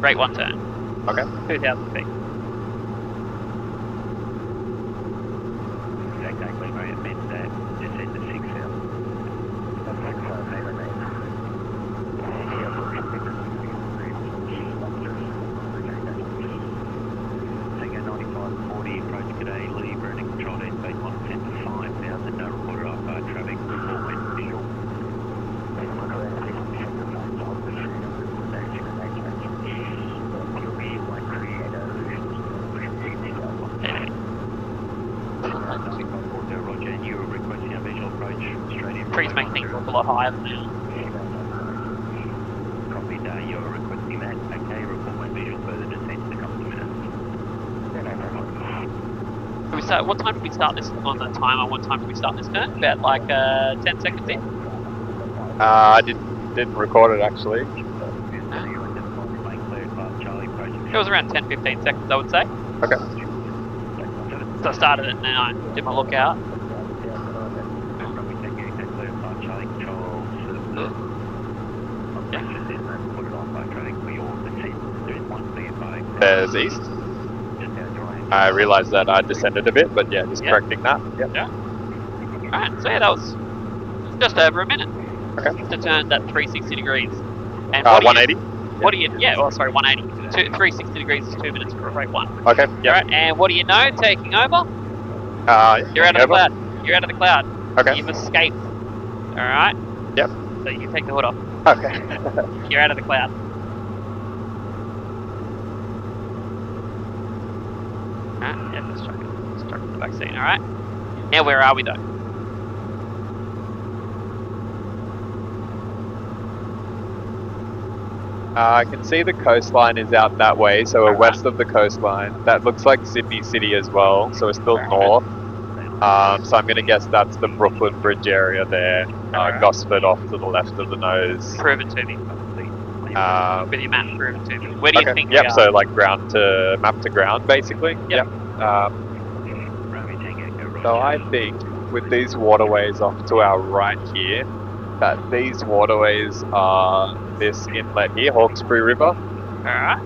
Rate 1 turn. Okay. 2,000 feet. Exactly, mate. It means that just hit the 6,000. That's like 5 meter, mate. trees make things look a lot higher than they are. Copy that, you're requesting that. Okay, report my visual further descent in a couple of minutes. Can we start, what time did we start this on the timer? What time did we start this turn? About like 10 seconds in? I didn't record it actually. It was around 10-15 seconds, I would say. Okay. So I started it and then I did my lookout. There's east. I realised that I descended a bit, but yeah, just correcting that. Yep. Yeah. Alright, so yeah, that was just over a minute. Okay. To turn that 360 degrees. And 180. What do you? Yeah. Oh, sorry, 180. 360 degrees is 2 minutes for rate 1. Okay. Yeah. Alright, and what do you know? Taking over. You're out of the cloud. You're out of the cloud. Okay. You've escaped. Alright. Yep. So you can take the hood off. Okay. You're out of the cloud. Alright, yeah, let's chuck it in the vaccine, alright? Now where are we though? I can see the coastline is out that way, so we're west of the coastline. That looks like Sydney City as well, so we're still north. So I'm going to guess that's the Brooklyn Bridge area there. Gosford off to the left of the nose. Prove it to me. With your map, prove it to me. Where do you think Yep, we are? so like ground to map to ground basically. Yep. So I think with these waterways off to our right here, that these waterways are this inlet here, Hawkesbury River, Alright.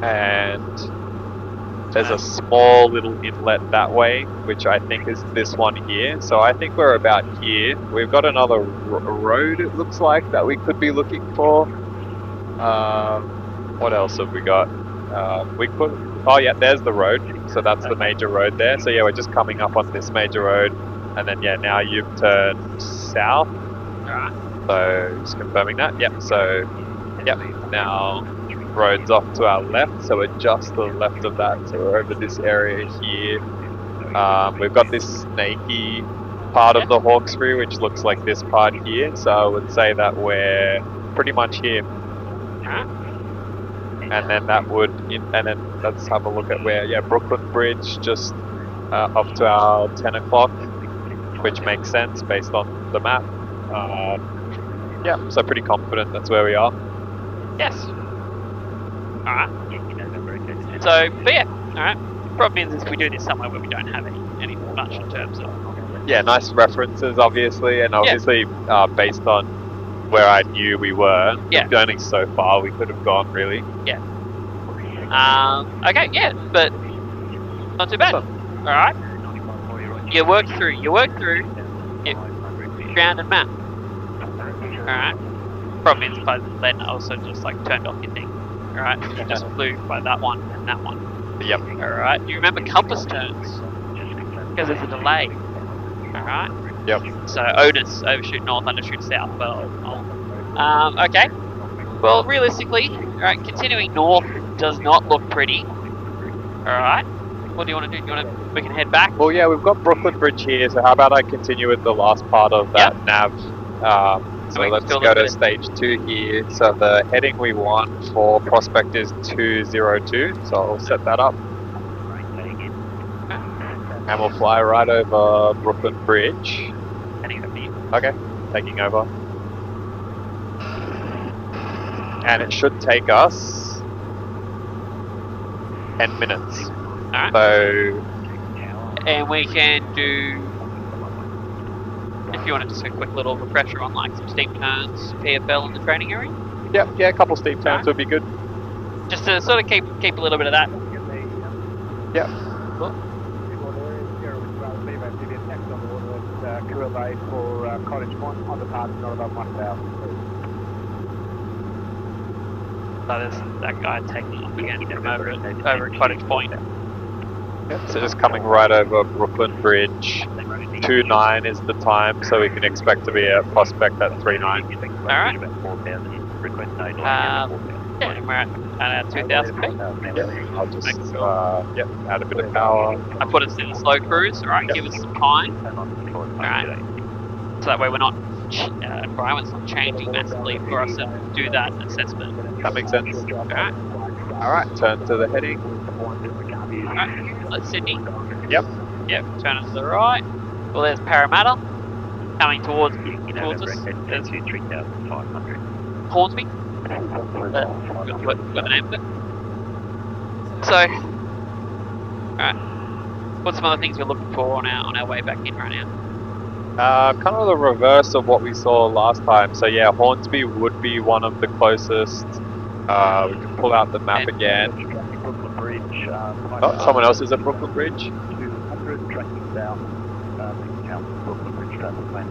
and there's a small little inlet that way, which I think is this one here. So I think we're about here. We've got another road, it looks like, that we could be looking for. What else have we got? We could. Oh yeah, there's the road. So that's the major road there. So yeah, we're just coming up on this major road, and then yeah, now you've turned south. Alright. So just confirming that. Yep. So yep. Now road's off to our left, so we're just to the left of that. So we're over this area here. We've got this snaky part of the Hawkesbury, which looks like this part here. So I would say that we're pretty much here. And then that would, and then let's have a look at where, yeah, Brooklyn Bridge just up to our 10 o'clock, which makes sense based on the map. Yeah, so pretty confident that's where we are. Yes. Alright. So, but yeah, alright. Problem is we do this somewhere where we don't have any much in terms of... Yeah, nice references obviously, and obviously based on where I knew we were, only so far we could have gone really. Yeah. Okay, yeah, but not too bad. Alright. You work through your ground and map. Alright. Problem is, by then I also just like turned off your thing. Alright, you just flew by that one and that one. Yep. Alright, do you remember compass turns? Because there's a delay. Alright? Yep. So Otis, overshoot north, undershoot south. Well, okay. Well, realistically, alright, continuing north does not look pretty. Alright. What do you want to do? We can head back? Well, yeah, we've got Brooklyn Bridge here, so how about I continue with the last part of that nav. So let's go to stage 2 here. So the heading we want for prospect is 202, so I'll set that up. And we'll fly right over Brooklyn Bridge. Okay, taking over. And it should take us 10 minutes. Alright. So... And we can do... If you want to just a quick little refresher on like some steep turns, PFL in the training area? Yeah, a couple steep turns would be good. Just to sort of keep a little bit of that. Yeah. Cool. For Cottage Point on the path, not above 1,000. So there's that guy taking off again from over at Cottage Point. Yep, so just coming right over Brooklyn Bridge. 2:09 is the time, so we can expect to be at prospect at 3:09. Alright. Yeah, we're at 2,000 feet. Yeah, I'll just add a bit of power. I put us in the slow cruise, alright, give us some time. Alright. So that way we're not, environment's not changing massively for us to do that assessment. That makes sense. Alright, Alright, turn to the heading. alright, let's Sydney. Yep. Yep, turn to the right. Well, there's Parramatta coming towards us. There's 3,500. Hornsby. Got the name of it. So, alright. What's some other things we're looking for on our way back in right now? Kind of the reverse of what we saw last time. So yeah, Hornsby would be one of the closest. We can pull out the map again. Brooklyn Bridge. Oh, someone else is at Brooklyn Bridge. 200 tracking south. Brooklyn Bridge traffic lane.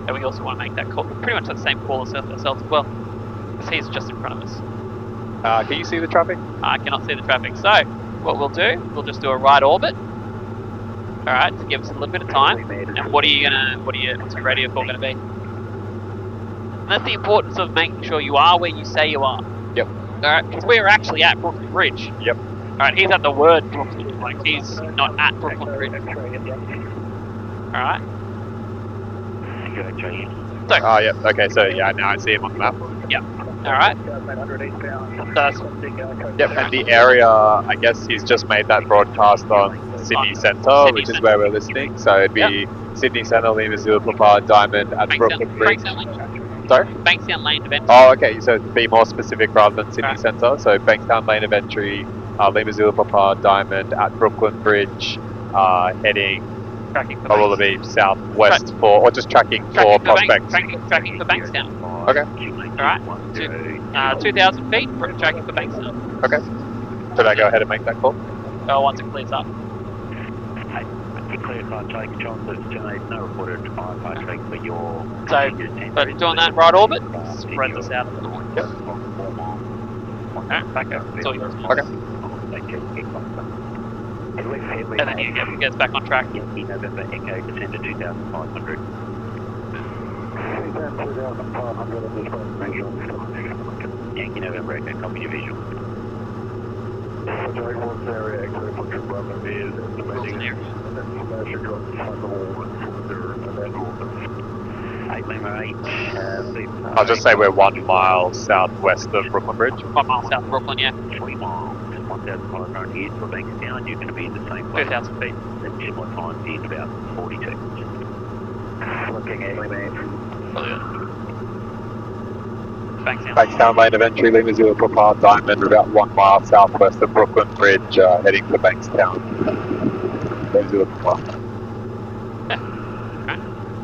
And we also want to make that call, pretty much the same call as ourselves as well. Because he's just in front of us. Can you see the traffic? I cannot see the traffic. So, what we'll do, we'll just do a right orbit. Alright, to give us a little bit of time. And what's your radio call gonna be? And that's the importance of making sure you are where you say you are. Yep. Alright, because we're actually at Brooklyn Bridge. Yep. Alright, he's at the word Brooklyn, like he's not at Brooklyn Bridge. Alright. So, Yep. Okay, so yeah, now I see him on the map. alright. That's, Yep, and the area, I guess he's just made that broadcast on Sydney Centre, which is where we're listening. So it'd be Sydney Centre, Lima Zulu Papa, Diamond at Brooklyn Bridge. Bankstown Lane. Sorry? Bankstown Lane event. Oh, okay, so be more specific rather than Sydney Centre. So Bankstown Lane of Entry, Lima Zulu Papa, Diamond at Brooklyn Bridge, heading Tracking for probably southwest for, or just tracking for prospects. Tracking for Bankstown. Okay. Alright. 2,000 feet, tracking for Bankstown. Okay. Should I go ahead and make that call? Oh, once it clears up. Clear car take control, so it's tonight, no reported fire traffic for your... So, but doing that right orbit, spreads us out a little more. Yep. Alright, back up. It's all yours. Okay. And then he gets back on track. Yankee November Echo, descend to 2,500. 2,500 Yankee November Echo, copy your visual. I'll just say we're 1 mile southwest of Brooklyn Bridge. 1 mile south of Brooklyn, yeah. 20 miles, 1,500 years for Bankstown, you're going to be in the same place. 2,000 feet. Then similar time is about 42. Looking at Bankstown. Bankstown Lane of Entry, Lima Zulu Papa, Diamond, about 1 mile southwest of Brooklyn Bridge, heading for Bankstown. Lima Zulu Papa.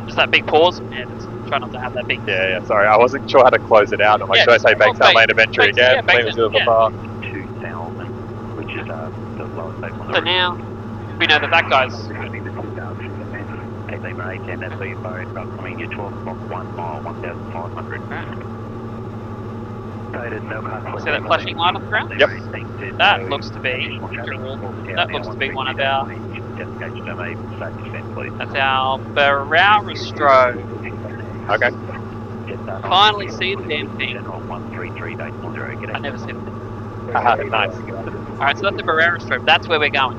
Just that big pause, and try not to have that big... Yeah, sorry, I wasn't sure how to close it out. I'm like, Yeah, should I say Bankstown Lane of Entry Bankstown, again? yeah, Lima Zulu Bankstown, Papa. 2,000, which is the lowest safe on the So now, we know that guy's... Lima 810, that's where you're firing from. Coming your 12 o'clock, 1 mile, 1,500. See that flashing light on the ground? Yep. That looks to be one of our... That's our Barrow-Stroh. Okay. Finally see the damn thing. I never see it. Nice. Alright, so that's the Barrow-Stroh. That's where we're going.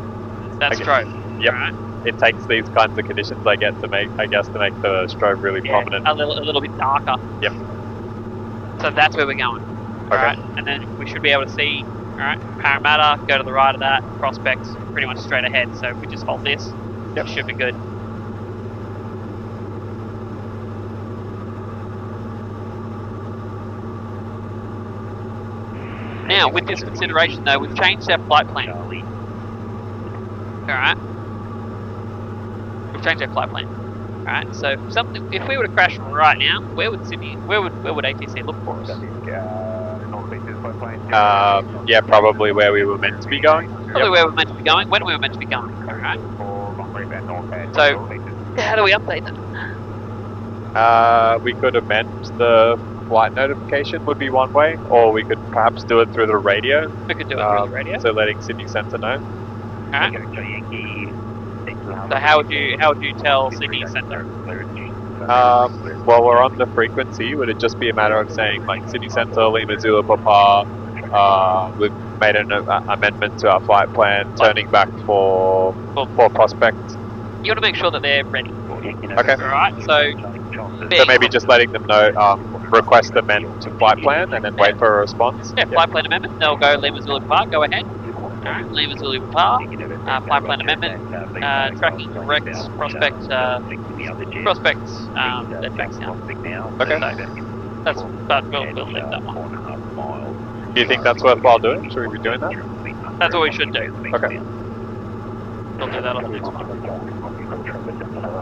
That's Okay. Stroh. Yep. Alright. It takes these kinds of conditions to make the strobe really prominent. A little bit darker. Yep. So that's where we're going. Alright, and then we should be able to see, alright, Parramatta, go to the right of that, prospects, pretty much straight ahead. So if we just hold this, Yep. it should be good. Now, with this consideration though, we've changed our flight plan. Alright. We've changed our flight plan. Alright, so if we were to crash right now, where would ATC look for us? Yeah, probably where we were meant to be going. Probably where we're meant to be going, when we were meant to be going. Alright. So, how do we update that? We could amend the flight notification would be one way, or we could perhaps do it through the radio. We could do it through the radio. So letting Sydney Centre know. Alright. So how would you tell Sydney Centre? Well, we're on the frequency. Would it just be a matter of saying like Sydney Centre, Lima Zulu Papa? We've made an amendment to our flight plan, turning back for prospect. You want to make sure that they're ready. Okay. Alright, so So maybe just letting them know, request amend to flight plan and then wait for a response. Yeah, flight plan amendment. They'll go Lima Zulu Park. Go ahead. Alright, Lima Zulu Park. Flight plan amendment. Tracking direct prospect. At Bankstown. Okay. So, that's, but we'll leave that one. Do you think that's worthwhile doing? Should we be doing that? That's what we should do. Okay. We'll do that on the next one.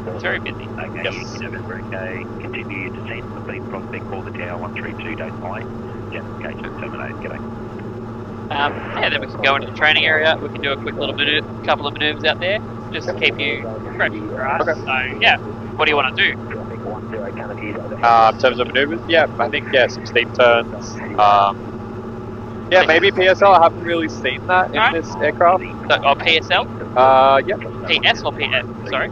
It's very busy. Yes. November, okay. Continue descent, complete prospect, call the tower 132, don't fly. Justification terminated, g'day. Yeah, then we can go into the training area. We can do a quick little couple of maneuvers out there, just to keep you fresh. Right? Okay. So yeah, what do you want to do? In terms of maneuvers, yeah, I think some steep turns. Yeah, maybe PSL. I haven't really seen that in this aircraft. So, or PSL? Yeah. PS or PF? Sorry.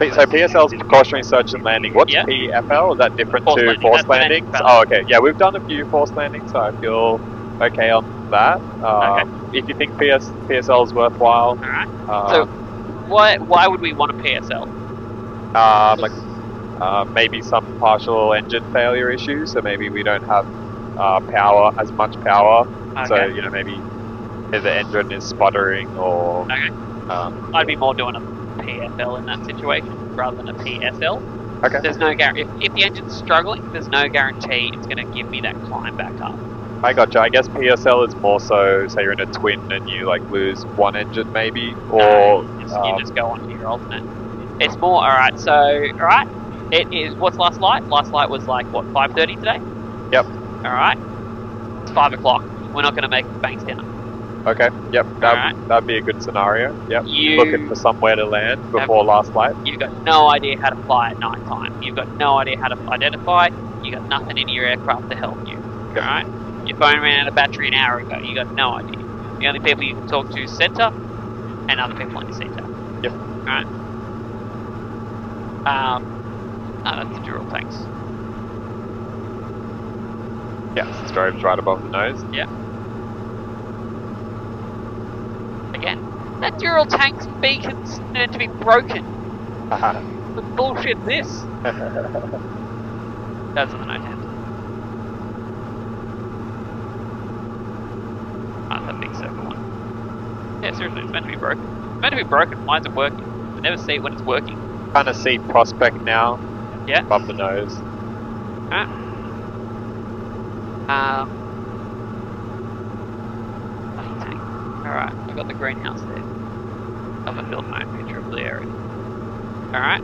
So PSL is precautionary search and landing. What's Yeah. PFL? Is that different Forced to landing. forced That's landings? landing Oh, okay. Yeah, we've done a few forced landings, so I feel okay on that. Okay. If you think PSL is worthwhile, Alright. So, why would we want a PSL? maybe some partial engine failure issues, so maybe we don't have as much power. Okay. So maybe the engine is sputtering or. Okay. I'd be more doing a PFL in that situation rather than a PSL. Okay. There's no guarantee. If the engine's struggling, there's no guarantee it's going to give me that climb back up. I gotcha. I guess PSL is more so, say you're in a twin and you lose one engine maybe, or you just go on to your alternate. It's more alright. So alright, it is. What's last light? Last light was what 5:30 today. Yep. Alright, it's 5 o'clock. We're not going to make Bankstown. Okay. Yep. That'd be a good scenario. Yep. Looking for somewhere to land before last light. You've got no idea how to fly at night time. You've got no idea how to identify. You got nothing in your aircraft to help you. Yep. Alright. Your phone ran out of battery an hour ago. You got no idea. The only people you can talk to is center and other people on your center. Yep. Alright. That's the dual tanks. Yeah, the strobe's right above the nose. Yeah. Again, that dual tank's beacon's meant to be broken. What bullshit is this? That's on the nose hand. That's a big circle one. Yeah, seriously, it's meant to be broken. It's meant to be broken. Why is it working? I never see it when it's working. Kind of see prospect now. Yeah. Above the nose. Alright. Alright, I've got the greenhouse there. I'm gonna build my own picture of the area. Alright.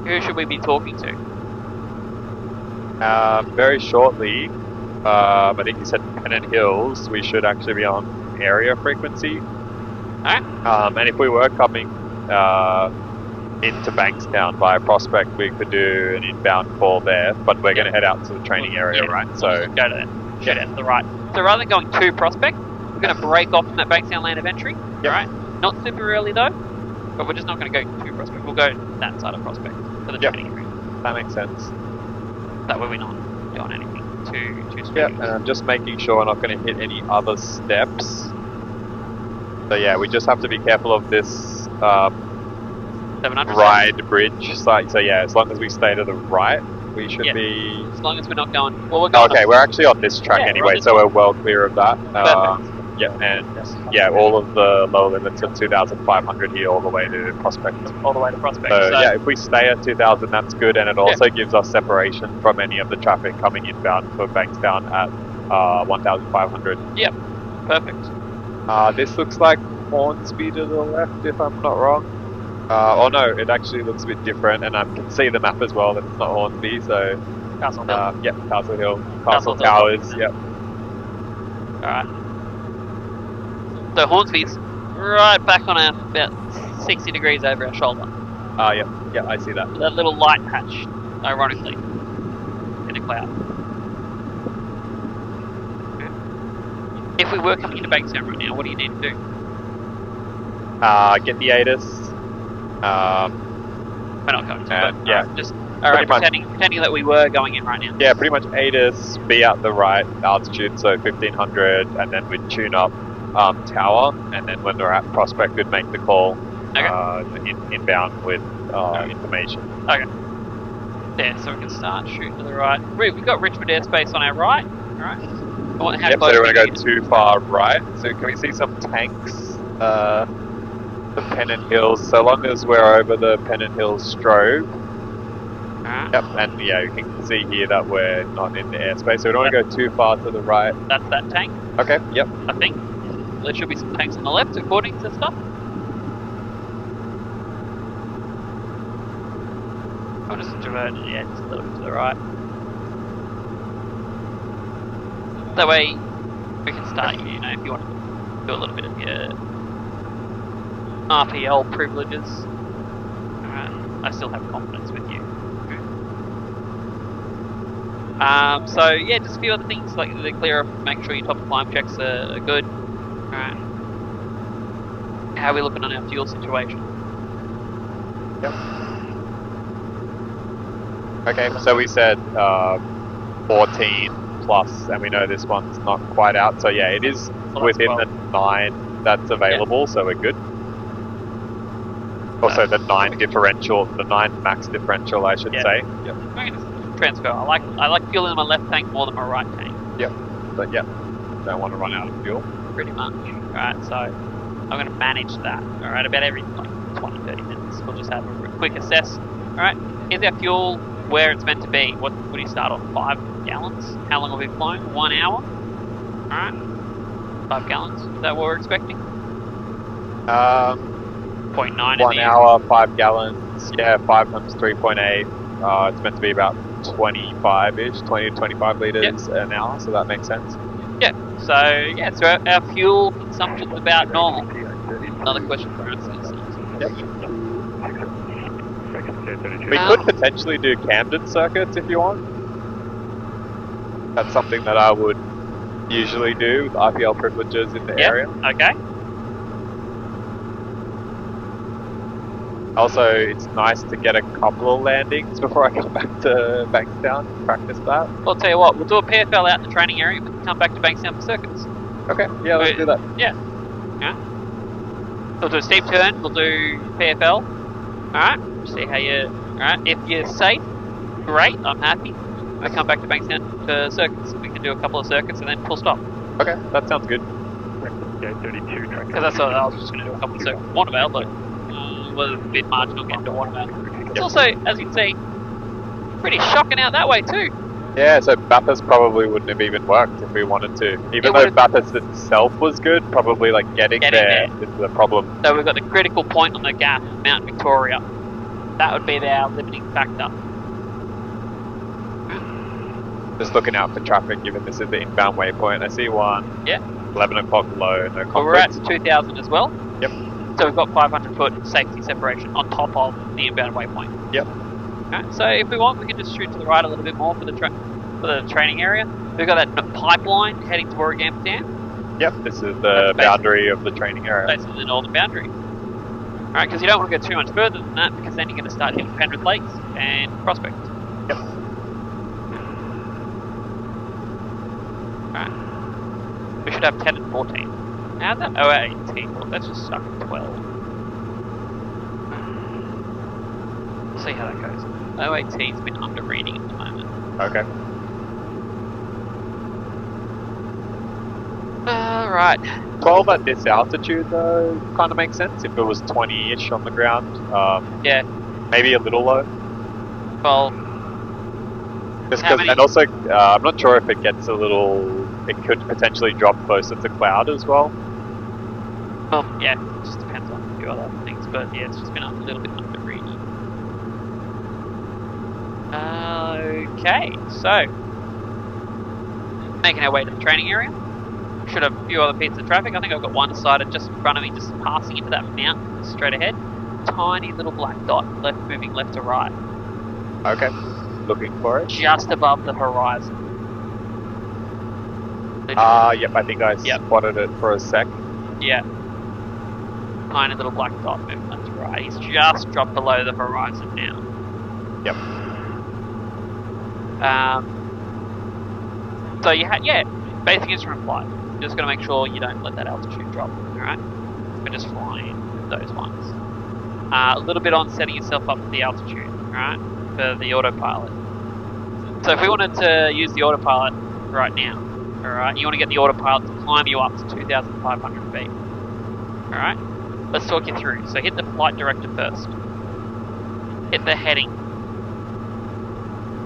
Who should we be talking to? Very shortly, I think you said Pennant Hills, we should actually be on area frequency. Alright. And if we were coming into Bankstown via Prospect, we could do an inbound call there, but we're going to head out to the training area, right? So go to that. Shoot out to the right. So rather than going to Prospect, we're going to break off from that Bankstown land of entry. Yep. Alright? Not super early though, but we're just not going to go to Prospect. We'll go that side of Prospect for the training area. that makes sense. That way we're not doing anything too strange. Yeah, and I'm just making sure we're not going to hit any other steps. So yeah, we just have to be careful of this 700. ride bridge site. So yeah, as long as we stay to the right, we should be. As long as we're not going. Well, we're going. Okay, we're actually on this track anyway, so we're well clear of that. Perfect. Yeah, and yeah, all of the lower limits are 2,500 here, all the way to Prospect. All the way to Prospect. So yeah, if we stay at 2,000, that's good, and it also gives us separation from any of the traffic coming inbound for Bankstown at 1,500. Yep. Perfect. This looks like Hornsby to the left, if I'm not wrong. Oh no, it actually looks a bit different, and I can see the map as well that it's not Hornsby, so... Castle Hill. Yep, Castle Hill. Castle Towers, yep. Alright. So Hornsby's right back on our, about 60 degrees over our shoulder. Yeah, I see that. That little light patch, ironically, in a cloud. If we were coming into Bankstown right now, what do you need to do? Get the ATIS. We're not going to, but yeah. just alright, pretending that we were going in right now. Yeah, pretty much ATIS, be at the right altitude, so 1,500, and then we'd tune up tower, and then when we're at Prospect, we'd make the call. inbound with information. Okay. Yeah, so we can start shooting to the right. We've got Richmond airspace on our right. Alright. Yep, so we're going to go too far right. So can we see some tanks? The Pennant Hills, so long as we're over the Pennant Hills strobe. Alright. Yep, and yeah, you can see here that we're not in the airspace, so we don't want to go too far to the right. That's that tank. Okay, yep. I think. There should be some tanks on the left according to stuff. I'll just divert it, yeah, just a little bit to the right. That way we can start, you know, if you want to do a little bit of your RPL privileges. I still have confidence with you. So yeah, just a few other things like the clear up, make sure your top of climb checks are good. Alright. How are we looking on our fuel situation? Yep. Okay, so we said 14 plus, and we know this one's not quite out, so yeah, it is within the 9 that's available, so we're good. Also the 9 differential, the 9 max differential I should say. Yep. I'm gonna transfer. I like fuel in my left tank more than my right tank. Yep. But yeah, don't want to run out of fuel. Pretty much. Alright, so I'm going to manage that. Alright, about every like 20-30 minutes. We'll just have a quick assess. Alright, here's our fuel where it's meant to be. What do you start on? 5 gallons? How long have we flown? 1 hour? Alright. 5 gallons. Is that what we're expecting? 0.9 1 hour, 5 gallons. Yeah, 5 times 3.8. It's meant to be about 25-ish, 20 to 25 litres an hour, so that makes sense. Yeah, so yeah, so our fuel consumption is about normal. Another question for us is... Yep. We could potentially do Camden circuits if you want. That's something that I would usually do with RPL privileges in the area. Okay. Also, it's nice to get a couple of landings before I get back to Bankstown and practice that. Well, I'll tell you what, we'll do a PFL out in the training area, we can come back to Bankstown for circuits. Okay, yeah, let's do that. Yeah. Yeah. We'll do a steep turn, we'll do PFL. Alright, see how you... Alright, if you're safe, great, I'm happy. I come back to Bankstown for circuits. We can do a couple of circuits and then full stop. Okay, that sounds good. Because that's what I was just going to do, a couple of circuits. Watervale, but was a bit marginal getting to Watervale. It's also, as you can see, pretty shocking out that way too. Yeah, so Bathurst probably wouldn't have even worked if we wanted to. Even though Bathurst itself was good, probably like getting there is the problem. So we've got the critical point on the gap, Mount Victoria. That would be our limiting factor. Just looking out for traffic, given this is the inbound waypoint. I see one. Yeah. 11 o'clock low, no conflict. Well, we're at 2,000 as well. Yep. So we've got 500 foot safety separation on top of the inbound waypoint. Yep. Okay, so if we want, we can just shoot to the right a little bit more for the training area. We've got that pipeline heading toward Bankstown. Yep, this is the boundary of the training area. Basically the northern boundary. Alright, because you don't want to go too much further than that, because then you're going to start hitting Penrith Lakes and Prospect. Yep. Alright. We should have 10 and 14. How'd that? Oh, 18. Well, that's just stuck at 12. We'll see how that goes. 018's been under reading at the moment. Okay. Right. 12 at this altitude though kind of makes sense if it was 20-ish on the ground. Yeah. Maybe a little low. Well, just and also I'm not sure if it gets a little. It could potentially drop closer to cloud as well. Well, yeah, it just depends on a few other things, but yeah, it's just been a little bit under reading. Okay, so making our way to the training area. Should have a few other pieces of traffic. I think I've got one sighted just in front of me, just passing into that mountain straight ahead. Tiny little black dot, moving left to right. Okay, looking for it. Just above the horizon. Yep, I think I spotted it for a sec. Yeah. Tiny little black dot moving left to right. He's just dropped below the horizon now. Yep. So you had, basic instrument flight. Just got to make sure you don't let that altitude drop, alright? We're just flying those ones. a little bit on setting yourself up for the altitude, alright, for the autopilot. So if we wanted to use the autopilot right now, alright, you want to get the autopilot to climb you up to 2,500 feet. Alright, let's talk you through. So hit the flight director first. Hit the heading.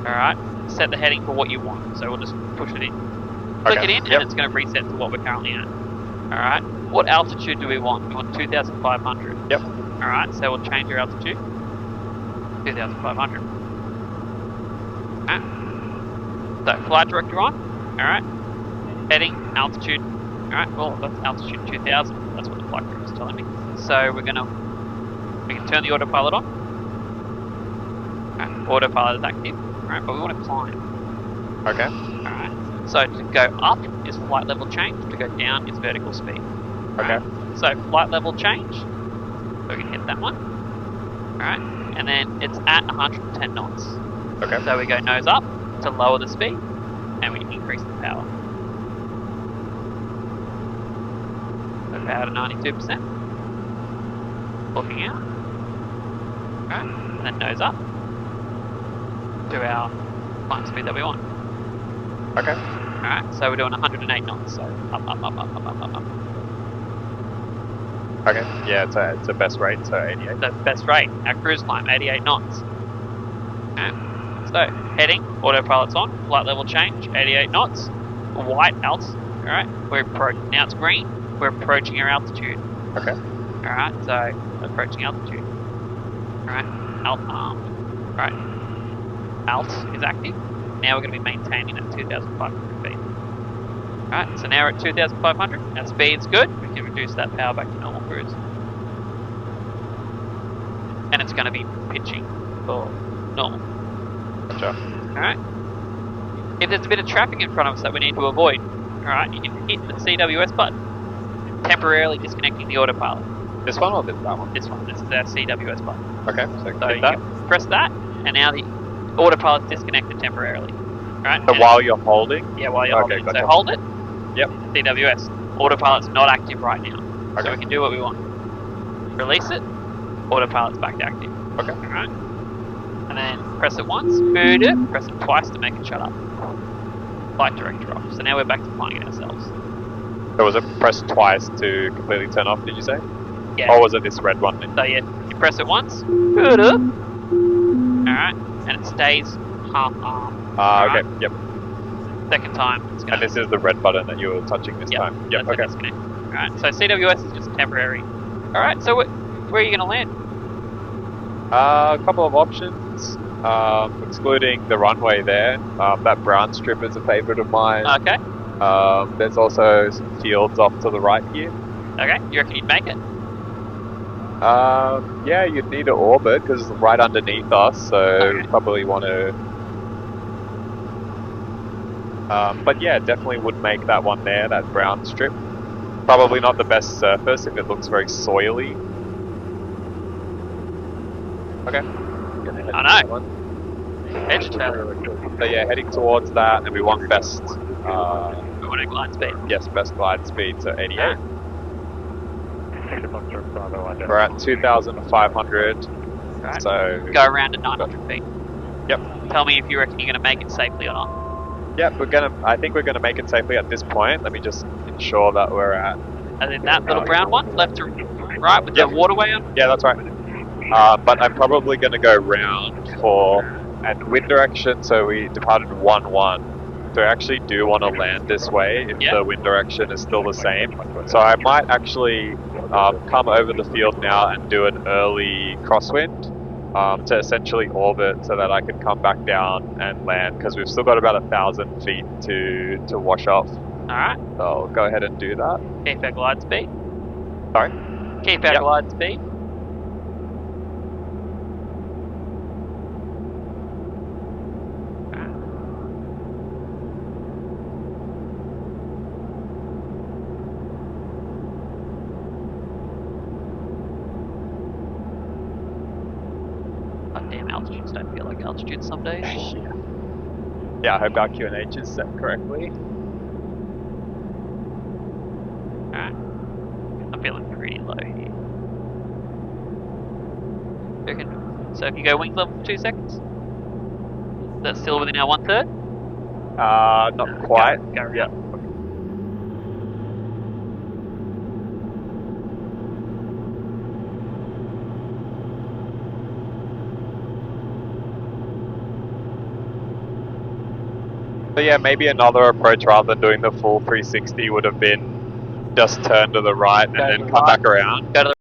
Alright, set the heading for what you want. So we'll just push it in. Click it in and it's going to reset to what we're currently at. Alright, what altitude do we want? We want 2,500. Yep. Alright, so we'll change your altitude. 2,500. Alright. So flight director on. Alright. Heading, altitude. Alright, well that's altitude 2,000. That's what the flight director is telling me. So we can turn the autopilot on. Alright, autopilot is active. Alright, but we want to climb. Okay. Alright. So to go up is flight level change, to go down is vertical speed. Okay. So flight level change, so we can hit that one. Alright, and then it's at 110 knots. Okay. So we go nose up to lower the speed, and we increase the power. So power to 92%. Looking out. Alright, and then nose up to our climb speed that we want. Okay. Alright, so we're doing 108 knots, so up, up, up, up, up, up, up, up. Okay. Yeah, it's a best rate, so 88. The best rate, our cruise climb, 88 knots. Okay. So, heading, autopilot's on, flight level change, 88 knots, white alt, alright, now it's green, we're approaching our altitude. Okay. Alright, so, approaching altitude. Alright, alright, alt is active. Now we're going to be maintaining at 2,500 feet. Alright, so now we're at 2,500. Our speed's good. We can reduce that power back to normal cruise. And it's going to be pitching for normal. Gotcha. Alright. If there's a bit of traffic in front of us that we need to avoid, alright, you can hit the CWS button, temporarily disconnecting the autopilot. This one or that one? This one, this is our CWS button. Okay, so So hit you that. can press that, and now the autopilot's disconnected temporarily. Right? So while you're holding? Yeah, while you're Okay, holding. gotcha. So hold it. Yep. CWS. Autopilot's not active right now. Okay. So we can do what we want. Release it. Autopilot's back to active. Okay. Alright. And then press it once, boot it, press it twice to make it shut up. Flight director off. So now we're back to flying it ourselves. So was it pressed twice to completely turn off, did you say? Yeah. Or was it this red one? So yeah, you press it once, boot it. Alright. And it stays half arm. Okay, yep. Second time, it's going And this is the red button that you were touching this time? Yep, that's okay. a disconnect. Alright, so CWS is just temporary. Alright, so where are you going to land? A couple of options, excluding the runway there. That brown strip is a favourite of mine. Okay, There's also some fields off to the right here. okay, you reckon you'd make it? Yeah, you'd need to orbit because it's right underneath us, so Okay. probably want to. But yeah, definitely would make that one there, that brown strip. Probably not the best surface if it looks very soily. Okay. I know. Edge tail. So yeah, heading towards that, and we want best. We want a glide speed. Yes, best glide speed, so 88. Alright. We're at 2,500. Alright. So Go around at 900 feet. Yep. Tell me if you reckon you're going to make it safely or not. Yep, I think we're gonna make it safely at this point. Let me just ensure that we're at. And then that little brown one, left to right with the waterway on. Yeah, that's right. But I'm probably gonna go round for and wind direction. So we departed 1-1. So I actually do want to land this way if Yeah. the wind direction is still the same. So I might actually come over the field now and do an early crosswind. To essentially orbit so that I can come back down and land because we've still got about 1,000 feet to wash off. Alright, So I'll go ahead and do that. keep our glide speed. Sorry? Keep our Yep. glide speed. Damn, altitudes don't feel like altitude some days. Yeah, I hope our QNH is set correctly. Alright. I'm feeling pretty low here. So if you go wings level for 2 seconds, that's still within our 1/3. Not quite. Go around. Yeah. So yeah, maybe another approach rather than doing the full 360 would have been just turn to the right and then come back around. Go to the